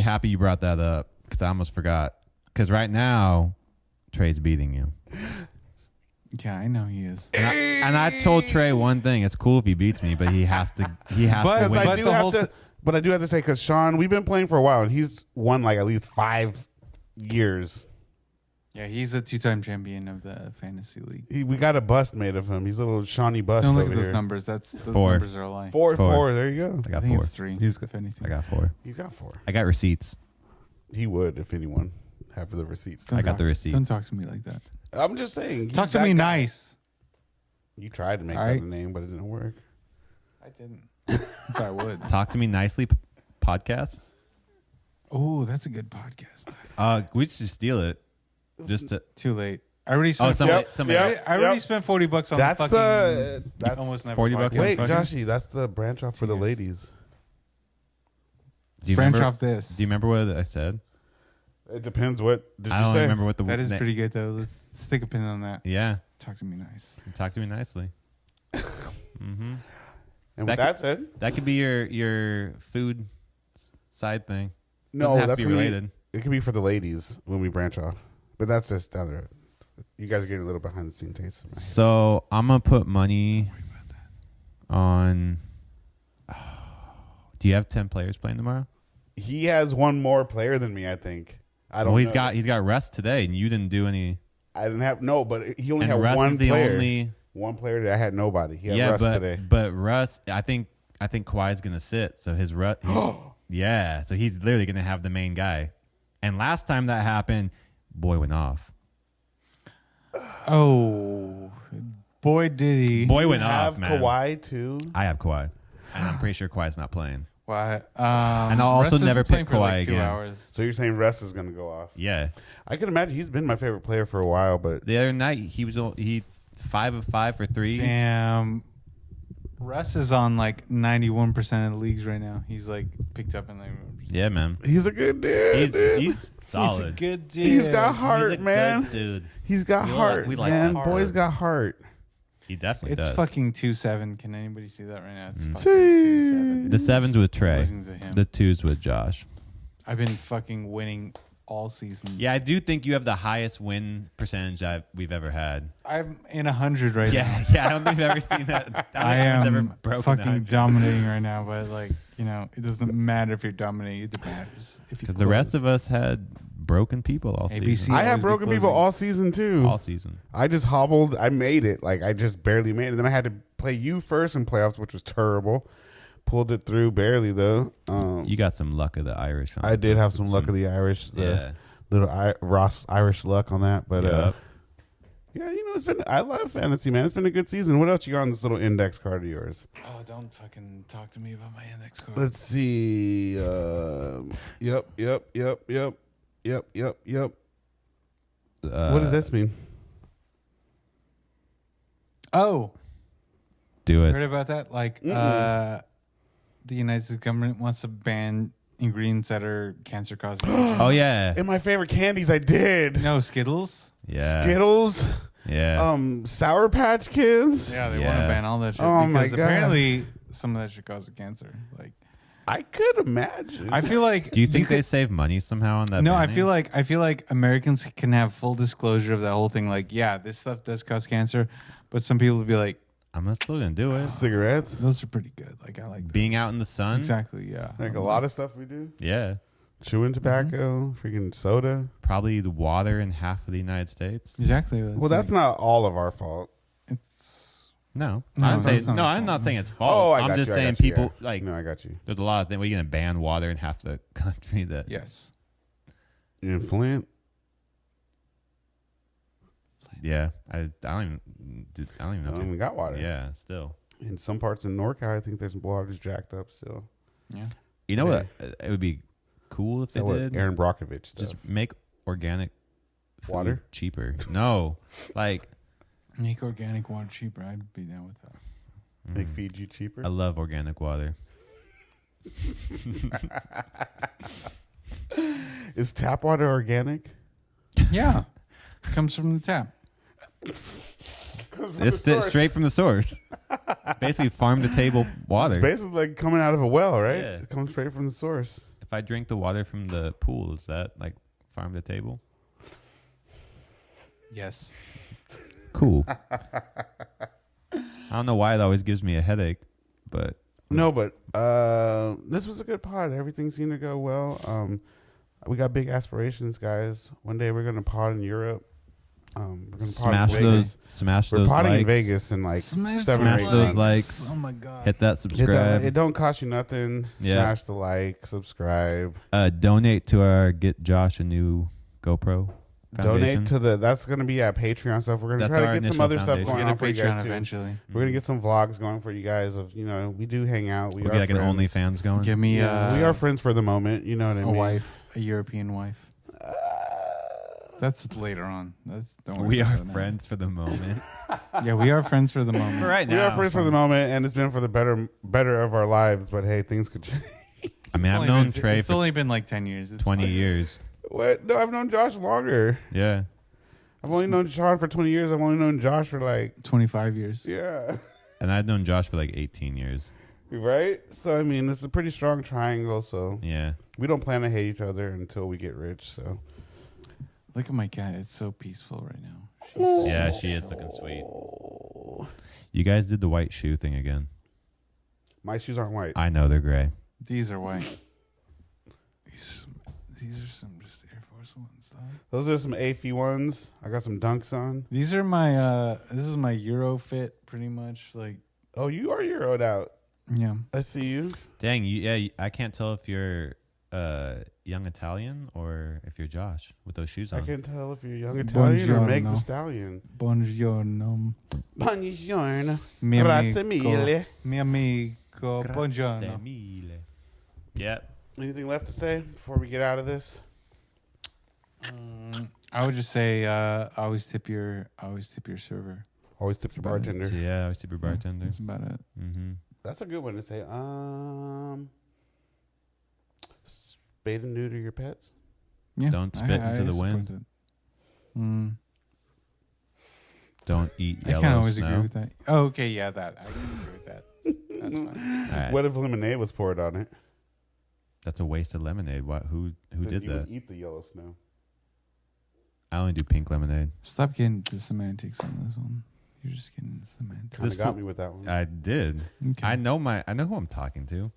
happy you brought that up because I almost forgot. Because right now, Trey's beating you. Yeah, I know he is. And I told Trey one thing: it's cool if he beats me, but he has to. He has to win. I do have to say, because Sean, we've been playing for a while, and he's won like at least 5 years. Yeah, he's a 2-time champion of the fantasy league. We got a bust made of him. He's a little Shawnee bust Don't look over at those here. numbers. Those 4. numbers are a lie. 4. Four. There you go. I I got think 4. it's 3. If anything, I got 4. He's got 4. I got receipts. He would, if anyone, have the receipts. I got the receipts. Don't talk to me like that. I'm just saying. Talk to me nice. You tried to make All that right. a name, but it didn't work. I didn't. But I would. Talk to me nicely. Podcast. Oh, that's a good podcast. We should steal it. Just to. Too late. I already spent. somebody. I already spent $40 on That's the fucking. that's almost never 40 bucks podcast. on Wait, fucking- Joshy, that's the branch off for the ladies. Do you Branch remember, off this. Do you remember what I said? It depends. What did I you don't say? remember what the. That is pretty good though. Let's stick a pin on that. Yeah. Talk to me nice. Talk to me nicely. And That with that said, That could be your food side thing. no, Doesn't have that's to be gonna related. It could be for the ladies when we branch off, but that's just down the road. You guys are getting a little behind the scene taste. So I'm gonna put money on. Do you have 10 players playing tomorrow? He has one more player than me, I think. I don't. Well, know. he's got rest today, and you didn't do any. I didn't have but he only And had Russ one is the player. only. One player that I had nobody. He had Russ but today. but Russ, I think Kawhi's gonna sit. So his Russ, yeah. So he's literally gonna have the main guy. And last time that happened, boy went off. Oh, boy, did he! Boy went have off, man. Kawhi too. I have Kawhi, and I'm pretty sure Kawhi's not playing. Why? And I'll also Russ never isn't playing pick for like Kawhi 2 again. hours. So you're saying Russ is going to go off? Yeah. I can imagine he's been my favorite player for a while, but The other night he 5 of 5 for threes. Damn. Russ is on like 91% of the leagues right now. He's like picked up in like. Yeah, man. he's a good dude. He's solid. He's a good dude. He's got heart, He's a man. good dude. He's got heart, we like man. that. Boy's got heart. He definitely It's does. fucking 2-7. Can anybody see that right now? It's fucking Jeez. 2-7. The 7's with Trey. Listen to him. The 2's with Josh. I've been fucking winning all season. Yeah, I do think you have the highest win percentage we've ever had. I'm in 100 right now. Yeah. I don't think I've ever seen that. I I've never am broken fucking 100. dominating right now, but like, you know, it doesn't matter if you're dominating. It matters if you Because the rest close. of us had broken people all ABC. season. I always have be broken people closing. all season too. All season. I just hobbled. I made it. Like I just barely made it. Then I had to play you first in playoffs, which was terrible. Pulled it through barely though. You got some luck of the Irish. I did have some luck of the Irish. Yeah. Little Ross Irish luck on that, but Yep. yeah, you know, it's been. I love fantasy, man. It's been a good season. What else you got on this little index card of yours? Oh, don't fucking talk to me about my index card. Let's see. Yep. What does this mean? Oh, Do heard it. about that? Like, the United States government wants to ban ingredients that are cancer causing. Oh, yeah. In my favorite candies, I did. No, Skittles. Yeah. Skittles. Yeah. Sour Patch Kids. Yeah, they want Yeah. to ban all that shit. Oh, my because God. apparently some of that shit causes cancer. Like, I could imagine. I feel like. Do you think they could- save money somehow on that? No, I banning? feel like Americans can have full disclosure of that whole thing. Like, yeah, this stuff does cause cancer, but some people would be like, I'm still gonna do it. Cigarettes. Those are pretty good. Like I like Being those. out in the sun. Exactly. Yeah. Like a lot of stuff we do. Yeah. Chewing tobacco, freaking soda. Probably the water in half of the United States. Exactly. That's not all of our fault. It's No, No, I'm that's saying, not I'm fault. not saying it's fault. Oh, I I'm got just you, I saying got you, people yeah. like No, I got you. there's a lot of things. We're gonna ban water in half the country. That yes. In Flint. yeah, I don't even know. I don't even got water. Yeah, still. In some parts in NorCal, I think there's water's jacked up still. Yeah. You know Yeah. what? It would be cool if they That's what did. Aaron Brockovich stuff. Just make organic food Water? cheaper. No, like Make organic water cheaper. I'd be down with that. Make Fiji cheaper. I love organic water. Is tap water organic? Yeah. Comes from the tap. It's straight from the source. It's basically farm to table water. It's basically like coming out of a well, right? Yeah. It comes straight from the source. If I drink the water from the pool, is that like farm to table? Yes. Cool. I don't know why it always gives me a headache, but No, but this was a good pod. Everything seemed to go well. We got big aspirations, guys. One day we're gonna pod in Europe. We're gonna pod smash in Vegas. those We're podding likes. in Vegas in like Smash 7 or 8 Smash those months. likes. Oh my god. Hit that Hit that- subscribe. it don't cost you nothing. Yeah. Smash the like, subscribe, Donate to our Get Josh a New GoPro. Foundation. donate to the. That's gonna be at Patreon stuff. We're gonna That's try our to get some initial other stuff foundation. We'll going get a on for you Patreon guys too. eventually. We're gonna get some vlogs going for you guys. Of we do hang out. We We'll are get like friends. an OnlyFans going. Give me We are friends for the moment. You know what I a mean? wife, a European wife. That's later on. Don't worry We about are that now. friends for the moment. Yeah, we are friends for the moment. right We are friends for the moment, and it's been for the better of our lives. But hey, things could change. I mean, I've It's only known been- Trey It's for only been like 10 years. It's 20 fine. years. What? No, I've known Josh longer. Yeah. I've only known Sean for 20 years. I've only known Josh for like 25 years. yeah. And I've known Josh for like 18 years. Right? So, I mean, it's a pretty strong triangle. So, Yeah. we don't plan to hate each other until we get rich. So, Look at my cat. It's so peaceful right now. Yeah, she is looking sweet. You guys did the white shoe thing again. my shoes aren't white. I know they're gray. These are white. These are some just Air Force Ones, dog. Those are some AFI ones. I got some dunks on. These are my, this is my Euro fit, pretty much. Like, Oh, you are Euroed out. yeah. I see you. Dang, I can't tell if you're young Italian or if you're Josh with those shoes I on. can tell if you're young Italian or Meg the Buongiorno. Stallion. Buongiorno. Buongiorno. Mi Grazie amico. mille. Mi amico. Buongiorno. Yep. Anything left to say before we get out of this? I would just say, always tip your server. Always tip your about it. bartender. So yeah, I was super bartender. That's about it. Mm-hmm. That's a good one to say. Spade and neuter your pets. Yeah. Don't spit into the support wind. that. Mm. Don't eat I yellow can't always snow. agree with that. Oh, okay, yeah, that. I can agree with that. That's fine. All right. What if lemonade was poured on it? That's a waste of lemonade. What? Who Then did you that? would eat the yellow snow. I only do pink lemonade. Stop getting the semantics on this one. You're just getting the semantics. Kind This of got fool- me with that one. I did. Okay. I know who I'm talking to.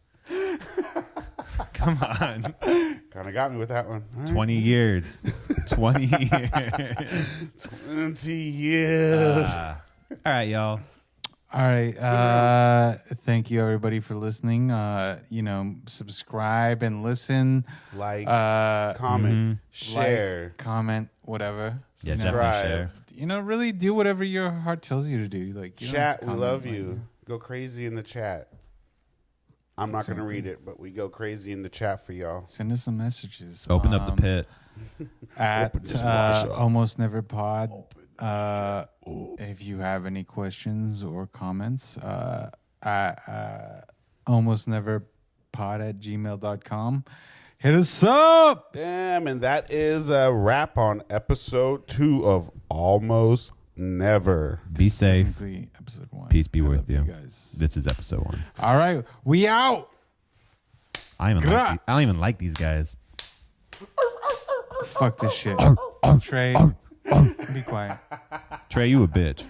Come on. Kind of got me with that one. All right. 20 years. 20 years. 20 years. All right, y'all. All right. Thank you, everybody, for listening. Subscribe and listen. Like, Comment, comment, share. comment, whatever. Yeah, You know, definitely share. Really do whatever your heart tells you to do. Like, you don't have Chat, to we comment, love like, you. Go crazy in the chat. I'm not going to read it, but we go crazy in the chat for y'all. Send us some messages. Open up the pit. At Open this wash up. Almost Never Pod. If you have any questions or comments, almost never pod at gmail.com. Hit us up. Damn, and that is a wrap on episode 2 of Almost Never. Be safe. Technically, episode 1. Peace be I with love you. guys. This is episode 1. All right, we out. I don't even like these guys. Fuck this shit. Trey, be quiet. Trey, you a bitch.